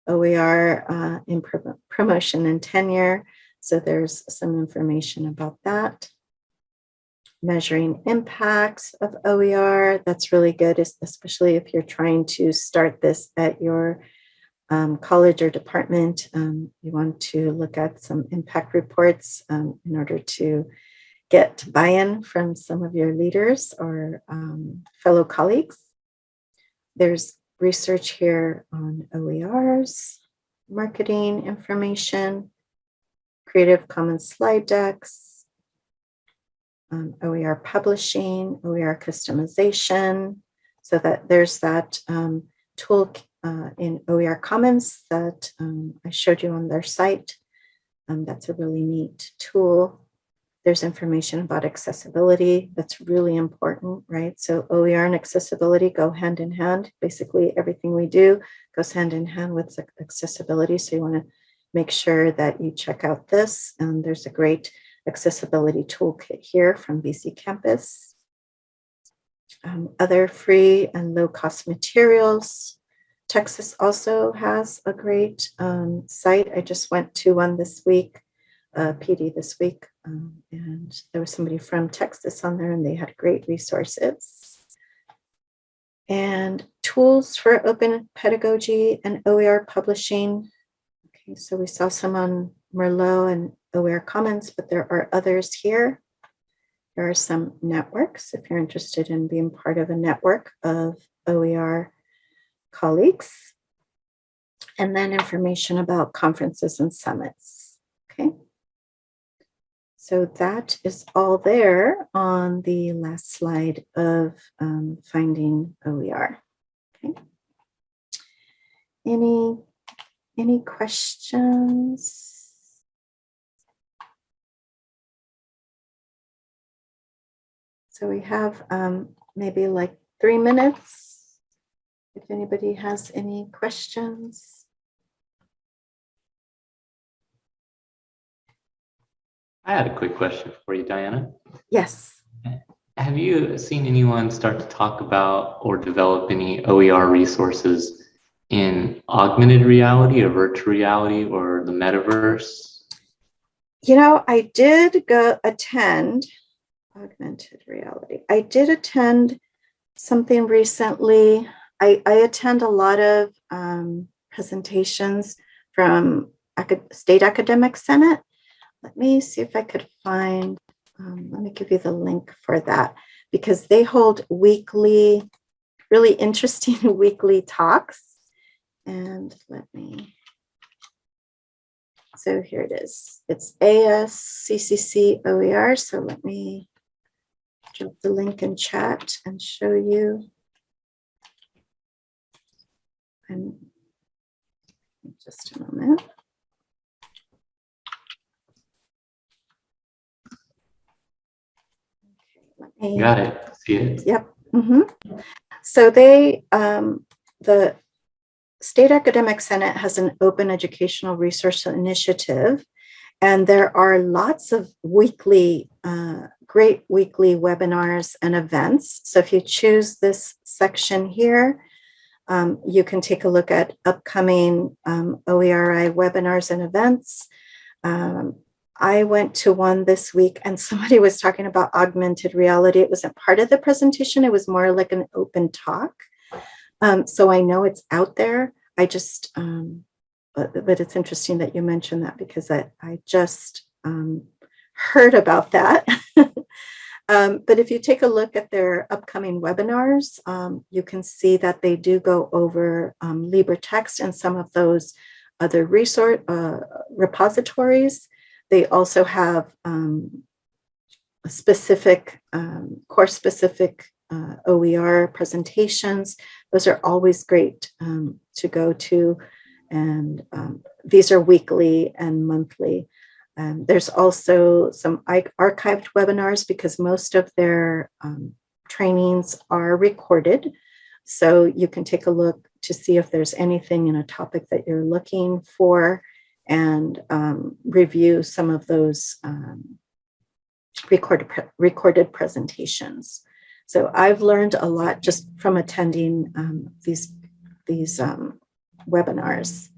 OER in promotion and tenure. So there's some information about that. Measuring impacts of OER. That's really good, especially if you're trying to start this at your college or department. You want to look at some impact reports in order to get buy-in from some of your leaders or fellow colleagues. There's research here on OERs, marketing information, Creative Commons slide decks, OER publishing, OER customization. So that there's that tool in OER Commons that I showed you on their site. That's a really neat tool. There's information about accessibility. That's really important, right? So OER and accessibility go hand in hand. Basically, everything we do goes hand in hand with accessibility. So you want to make sure that you check out this. And there's a great accessibility toolkit here from BC Campus. Other free and low-cost materials. Texas also has a great site. I just went to one this week. PD this week, and there was somebody from Texas on there, and they had great resources. And tools for open pedagogy and OER publishing. Okay, so we saw some on Merlot and OER Commons, but there are others here. There are some networks if you're interested in being part of a network of OER colleagues. And then information about conferences and summits. Okay. So that is all there on the last slide of finding OER. Okay. Any questions? So we have maybe like 3 minutes. If anybody has any questions. I had a quick question for you, Diana. Yes. Have you seen anyone start to talk about or develop any OER resources in augmented reality or virtual reality or the metaverse? You know, I did go attend augmented reality. I did attend something recently. I attend a lot of presentations from State Academic Senate. Let me see if I could find, let me give you the link for that, because they hold weekly, really interesting weekly talks. And let me, so here it is. It's ASCCC OER. So let me drop the link in chat and show you. And just a moment. Got it. See it? Yep. So they, the State Academic Senate has an open educational resource initiative, and there are lots of weekly, great weekly webinars and events. So if you choose this section here, you can take a look at upcoming OERI webinars and events. I went to one this week and somebody was talking about augmented reality. It wasn't part of the presentation. It was more like an open talk. So I know it's out there. I just, but it's interesting that you mentioned that because I just heard about that. But if you take a look at their upcoming webinars, you can see that they do go over LibreText and some of those other resource repositories. They also have specific course-specific OER presentations. Those are always great to go to, and these are weekly and monthly. There's also some archived webinars because most of their trainings are recorded. So you can take a look to see if there's anything in a topic that you're looking for and review some of those recorded presentations. So I've learned a lot just from attending these webinars.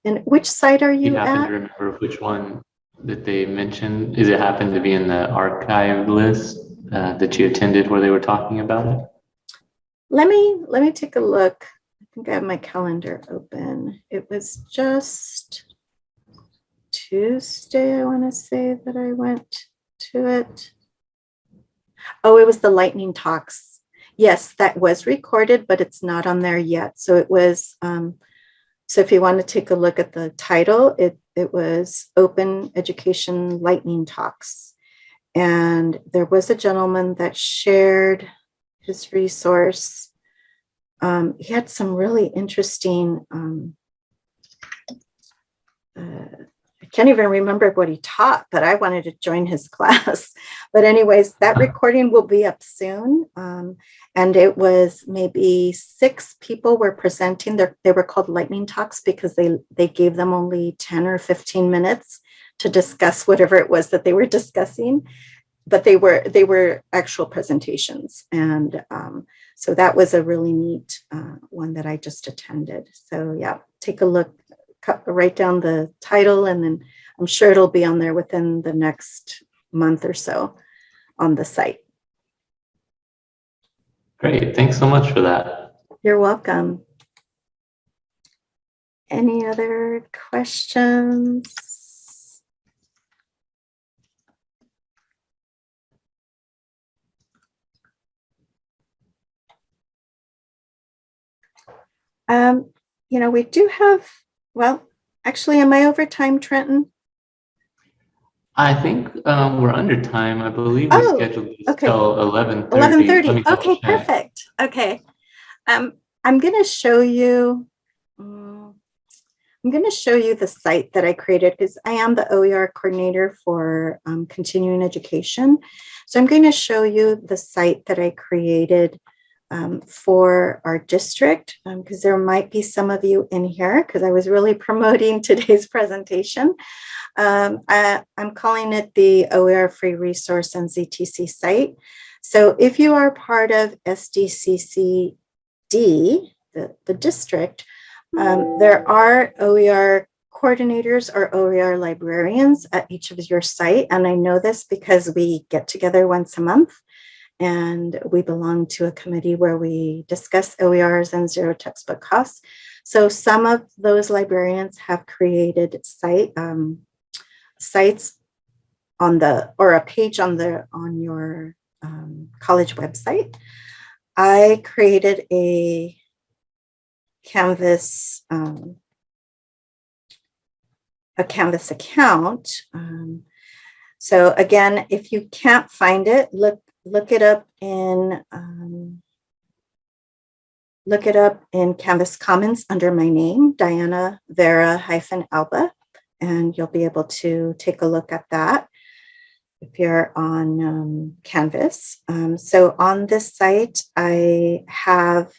And which site are you You happen at? to remember which one that they mentioned? Is it happen to be in the archive list that you attended where they were talking about it? Let me take a look. I think I have my calendar open. It was just Tuesday, I want to say, that I went to it. Oh, it was the lightning talks. Yes, that was recorded, but it's not on there yet. So it was, so if you want to take a look at the title, it was Open Education Lightning Talks. And there was a gentleman that shared his resource. He had some really interesting, I can't even remember what he taught, but I wanted to join his class. But anyways, that recording will be up soon. And it was maybe 6 people were presenting. They were called lightning talks because they gave them only 10 or 15 minutes to discuss whatever it was that they were discussing. But they were actual presentations. And so that was a really neat one that I just attended. So yeah, take a look. Write down the title, and then I'm sure it'll be on there within the next month or so on the site. Great, thanks so much for that. You're welcome. Any other questions? We do have, well, actually, am I over time, Trenton? I think we're under time. I believe we scheduled this okay. till 11:30. 11:30. Okay, perfect. Okay. I'm going to show you. I'm going to show you the site that I created because I am the OER coordinator for continuing education. So I'm going to show you the site that I created for our district, because there might be some of you in here because I was really promoting today's presentation. I'm calling it the OER Free Resource and ZTC site. So if you are part of SDCCD, the district, there are OER coordinators or OER librarians at each of your site. And I know this because we get together once a month. And we belong to a committee where we discuss OERs and zero textbook costs. So some of those librarians have created sites on a page on your college website. I created a Canvas account. So again, if you can't find it, look it up in Canvas Commons under my name, Diana Vera-Alba, and you'll be able to take a look at that if you're on Canvas. So on this site, I have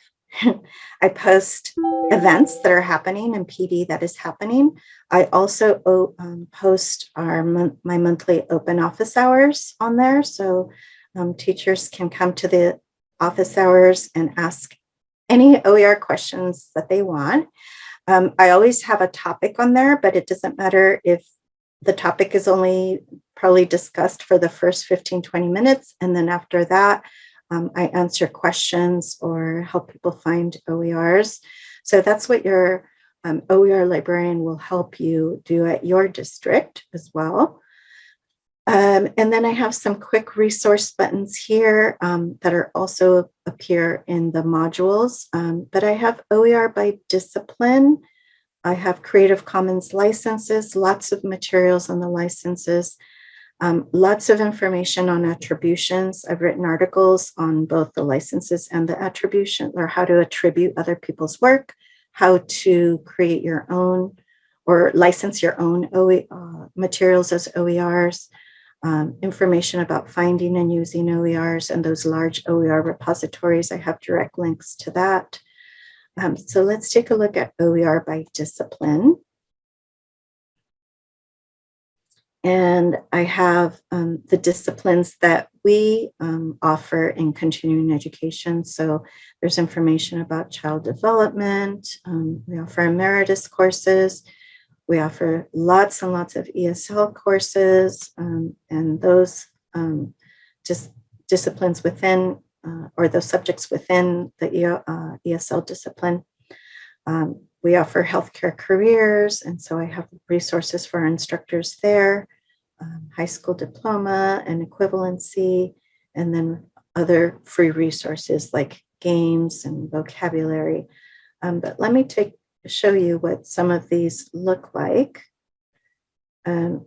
I post events that are happening and PD that is happening. I also post my monthly open office hours on there. So teachers can come to the office hours and ask any OER questions that they want. I always have a topic on there, but it doesn't matter if the topic is only probably discussed for the first 15, 20 minutes. And then after that, I answer questions or help people find OERs. So that's what your OER librarian will help you do at your district as well. And then I have some quick resource buttons here that are also appear in the modules. But I have OER by discipline. I have Creative Commons licenses, lots of materials on the licenses, lots of information on attributions. I've written articles on both the licenses and the attribution, or how to attribute other people's work, how to create your own or license your own materials as OERs, information about finding and using OERs and those large OER repositories. I have direct links to that. So let's take a look at OER by discipline. And I have the disciplines that we offer in continuing education. So there's information about child development. We offer emeritus courses. We offer lots and lots of ESL courses, and those just disciplines within, or those subjects within the ESL discipline. We offer healthcare careers, and so I have resources for our instructors there, high school diploma and equivalency, and then other free resources like games and vocabulary. But let me show you what some of these look like.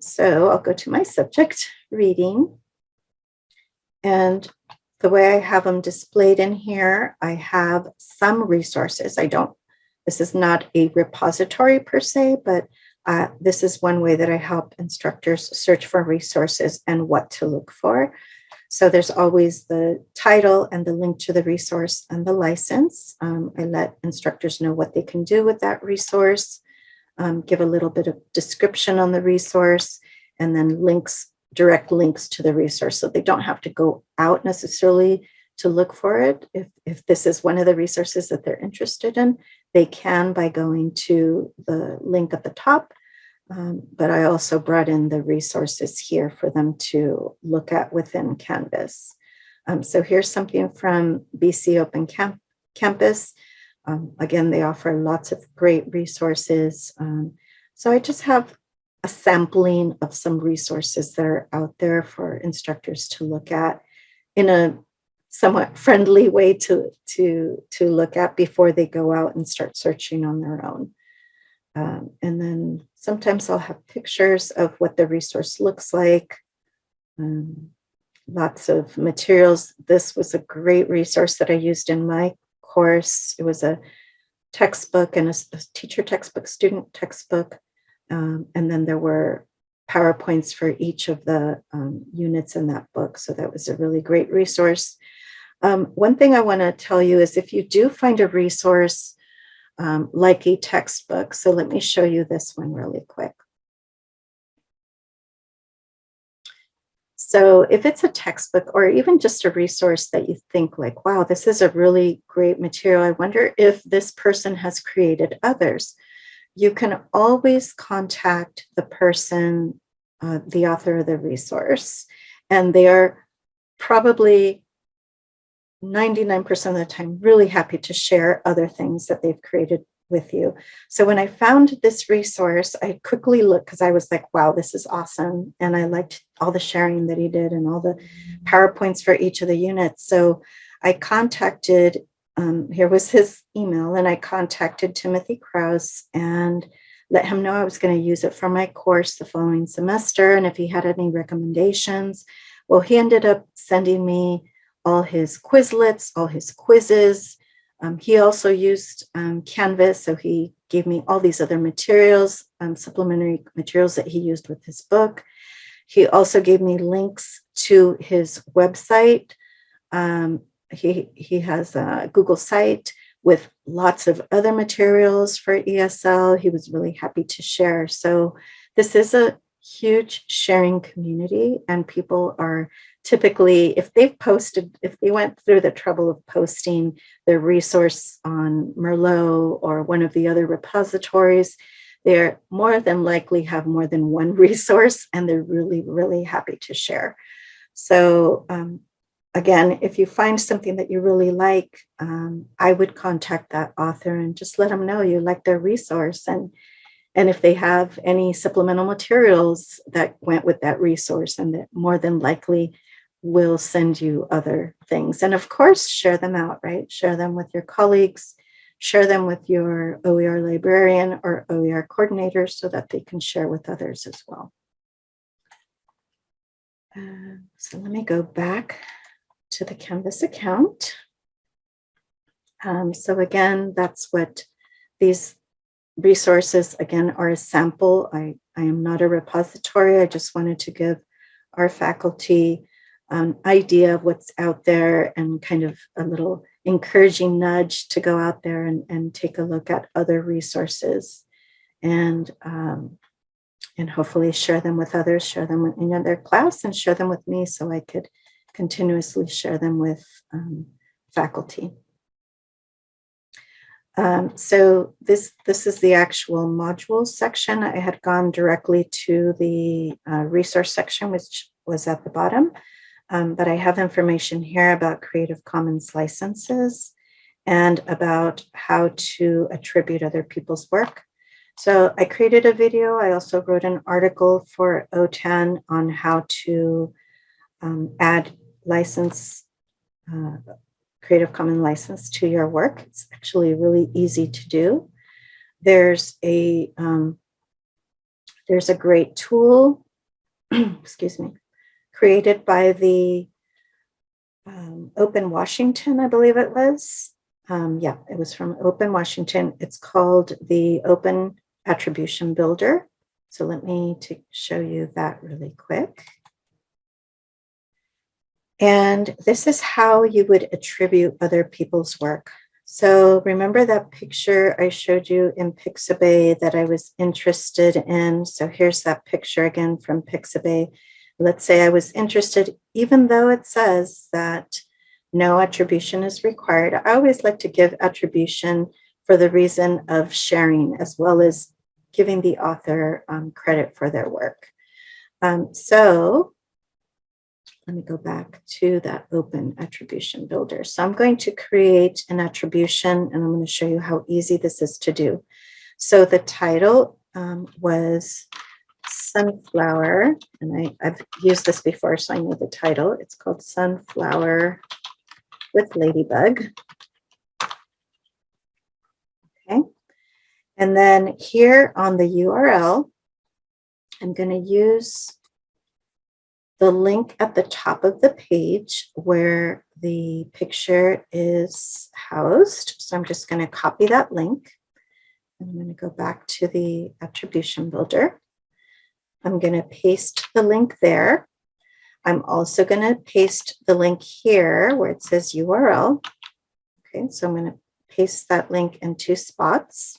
So I'll go to my subject, reading. And the way I have them displayed in here, I have some resources. This is not a repository per se, but this is one way that I help instructors search for resources and what to look for. So there's always the title and the link to the resource and the license. I let instructors know what they can do with that resource, give a little bit of description on the resource, and then direct links to the resource. So they don't have to go out necessarily to look for it. If this is one of the resources that they're interested in, they can by going to the link at the top. But I also brought in the resources here for them to look at within Canvas. So here's something from BC Open Campus. Again, they offer lots of great resources. So I just have a sampling of some resources that are out there for instructors to look at in a somewhat friendly way to look at before they go out and start searching on their own. And then sometimes I'll have pictures of what the resource looks like. Lots of materials. This was a great resource that I used in my course. It was a textbook and a teacher textbook, student textbook. And then there were PowerPoints for each of the units in that book. So that was a really great resource. One thing I want to tell you is if you do find a resource like a textbook, so let me show you this one really quick. So if it's a textbook or even just a resource that you think like, wow, this is a really great material, I wonder if this person has created others. You can always contact the person, the author of the resource, and they are probably 99% of the time really happy to share other things that they've created with you. So when I found this resource, I quickly looked because I was like, wow, this is awesome. And I liked all the sharing that he did and all the PowerPoints for each of the units. So I contacted, here was his email, and I contacted Timothy Krause and let him know I was going to use it for my course the following semester and if he had any recommendations. Well, he ended up sending me all his Quizlets, all his quizzes. He also used Canvas, so he gave me all these other materials, supplementary materials that he used with his book. He also gave me links to his website. He has a Google site with lots of other materials for ESL. He was really happy to share. So this is a huge sharing community, and people are typically, if they went through the trouble of posting their resource on Merlot or one of the other repositories, they're more than likely have more than one resource, and they're really, really happy to share. So again, if you find something that you really like, I would contact that author and just let them know you like their resource. And and if they have any supplemental materials that went with that resource, and that more than likely will send you other things. And of course, share them out, right? Share them with your colleagues, share them with your OER librarian or OER coordinator so that they can share with others as well. So let me go back to the Canvas account. So again, that's what these resources, again, are a sample. I am not a repository. I just wanted to give our faculty an idea of what's out there and kind of a little encouraging nudge to go out there and take a look at other resources and hopefully share them with others, share them in their class, and share them with me so I could continuously share them with faculty. So this is the actual modules section. I had gone directly to the resource section, which was at the bottom, but I have information here about Creative Commons licenses and about how to attribute other people's work. So I created a video. I also wrote an article for OTAN on how to add license Creative Commons license to your work. It's actually really easy to do. There's a great tool, excuse me, created by the Open Washington, I believe it was. Yeah, it was from Open Washington. It's called the Open Attribution Builder. So let me show you that really quick. And this is how you would attribute other people's work. So remember that picture I showed you in Pixabay that I was interested in? So here's that picture again from Pixabay. Let's say I was interested, even though it says that no attribution is required. I always like to give attribution for the reason of sharing, as well as giving the author credit for their work. So let me go back to that Open Attribution Builder. So I'm going to create an attribution, and I'm going to show you how easy this is to do. So the title was Sunflower, and I've used this before, so I know the title. It's called Sunflower with Ladybug. Okay. And then here on the URL, I'm going to use the link at the top of the page where the picture is housed. So I'm just going to copy that link. I'm going to go back to the attribution builder. I'm going to paste the link there. I'm also going to paste the link here where it says URL. Okay, so I'm going to paste that link in 2 spots.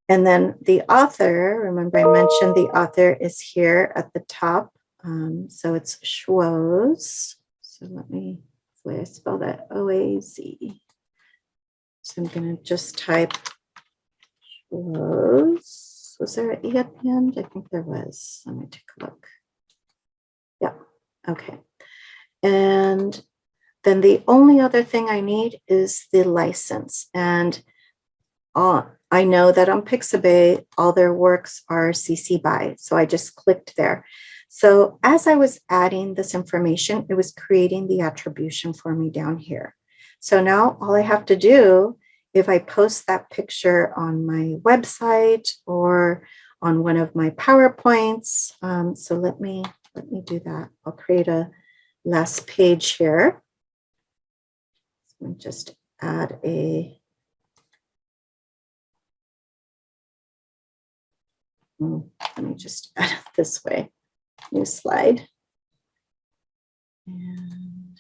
And then the author, remember I mentioned the author is here at the top. So it's Schwoz. So let me, hopefully I spell that O-A-Z. So I'm going to just type Schwoz. Was there an E at the end? I think there was. Let me take a look. Yeah, okay. And then the only other thing I need is the license. And I know that on Pixabay, all their works are CC BY. So I just clicked there. So as I was adding this information, it was creating the attribution for me down here. So now all I have to do, if I post that picture on my website or on one of my PowerPoints, so let me do that. I'll create a last page here. Let me just add a, let me just add it this way. New slide. And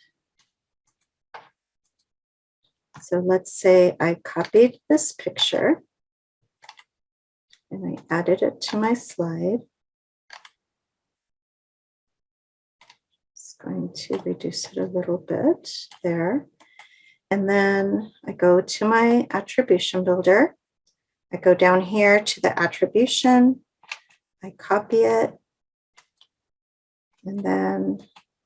so let's say I copied this picture and I added it to my slide. Just going to reduce it a little bit there. And then I go to my attribution builder. I go down here to the attribution. I copy it. And then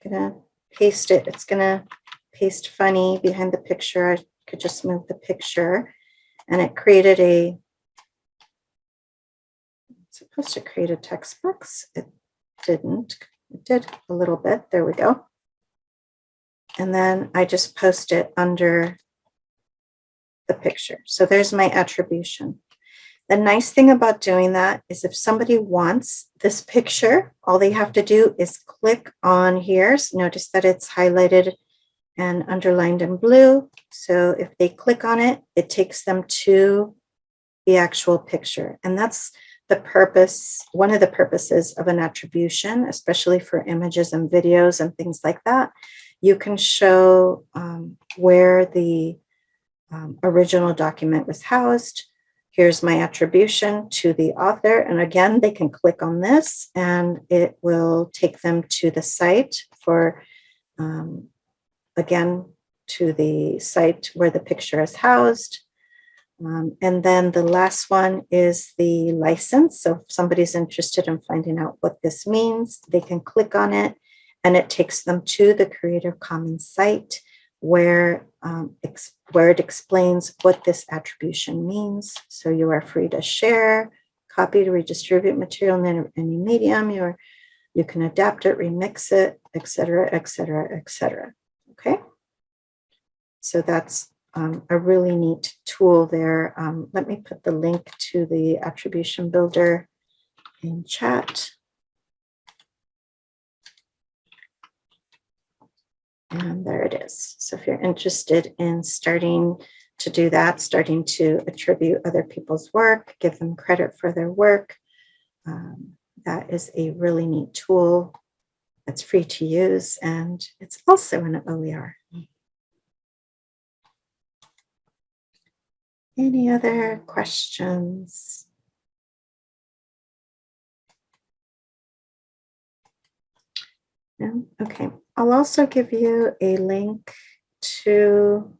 I'm gonna paste it. It's gonna paste funny behind the picture. I could just move the picture, and it created a supposed to create a text box. It didn't. It did a little bit. There we go. And then I just post it under the picture. So there's my attribution. The nice thing about doing that is if somebody wants this picture, all they have to do is click on here. So notice that it's highlighted and underlined in blue. So if they click on it, it takes them to the actual picture. And that's the purpose, one of the purposes of an attribution, especially for images and videos and things like that. You can show where the original document was housed. Here's my attribution to the author. And again, they can click on this and it will take them to the site for, again, to the site where the picture is housed. And then the last one is the license. So if somebody's interested in finding out what this means, they can click on it and it takes them to the Creative Commons site where it explains what this attribution means. So you are free to share, copy, to redistribute material in any medium. You can adapt it, remix it, etc., etc., etc. Okay. So that's a really neat tool there. Let me put the link to the attribution builder in chat. And there it is. So if you're interested in starting to do that, starting to attribute other people's work, give them credit for their work, that is a really neat tool. It's free to use and it's also an OER. Any other questions? No? Okay. I'll also give you a link to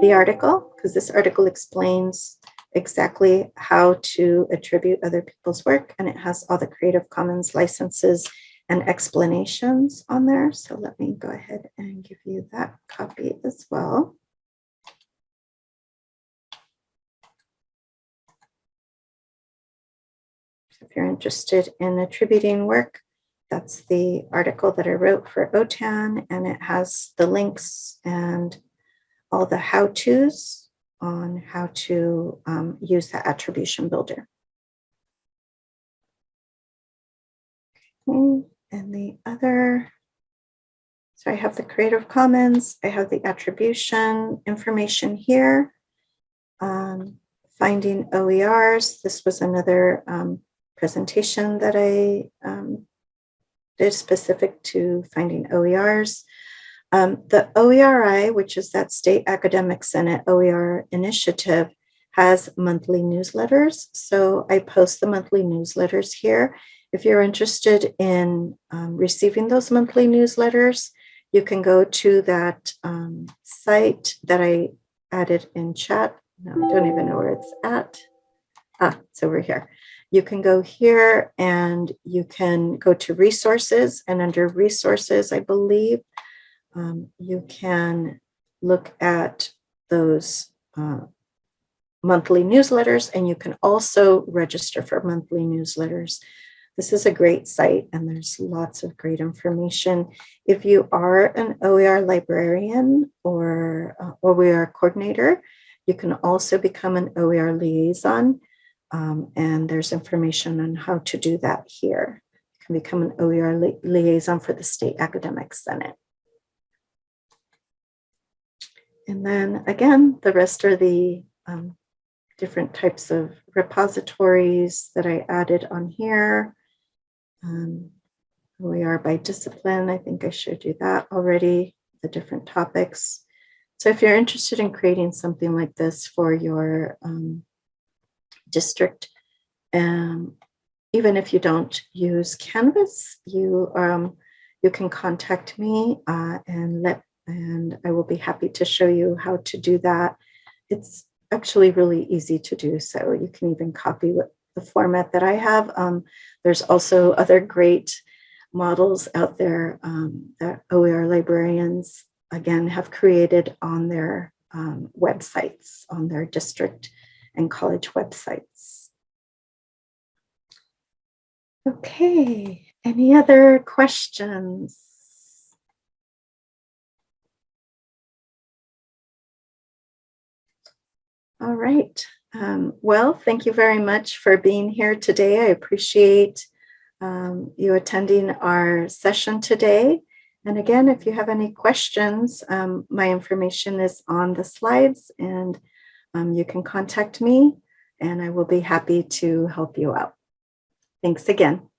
the article because this article explains exactly how to attribute other people's work and it has all the Creative Commons licenses and explanations on there. So let me go ahead and give you that copy as well. If you're interested in attributing work, that's the article that I wrote for OTAN, and it has the links and all the how-tos on how to use the attribution builder. Okay. And the other, so I have the Creative Commons, I have the attribution information here. Finding OERs, this was another presentation that I did specific to finding OERs. The OERI, which is that State Academic Senate OER initiative, has monthly newsletters. So I post the monthly newsletters here. If you're interested in receiving those monthly newsletters, you can go to that site that I added in chat. No, I don't even know where it's at. It's over here. You can go here and you can go to resources, and under resources, I believe, you can look at those monthly newsletters, and you can also register for monthly newsletters. This is a great site and there's lots of great information. If you are an OER librarian or OER coordinator, you can also become an OER liaison. And there's information on how to do that here. You can become an OER liaison for the State Academic Senate. And then again, the rest are the different types of repositories that I added on here. OER by discipline, I think I showed you that already, the different topics. So if you're interested in creating something like this for your district, even if you don't use Canvas, you can contact me and I will be happy to show you how to do that. It's actually really easy to do, so you can even copy the format that I have. There's also other great models out there that OER librarians, again, have created on their websites, on their district and college websites. Okay, any other questions? All right. Well, thank you very much for being here today. I appreciate you attending our session today. And again, if you have any questions, my information is on the slides and you can contact me and I will be happy to help you out. Thanks again.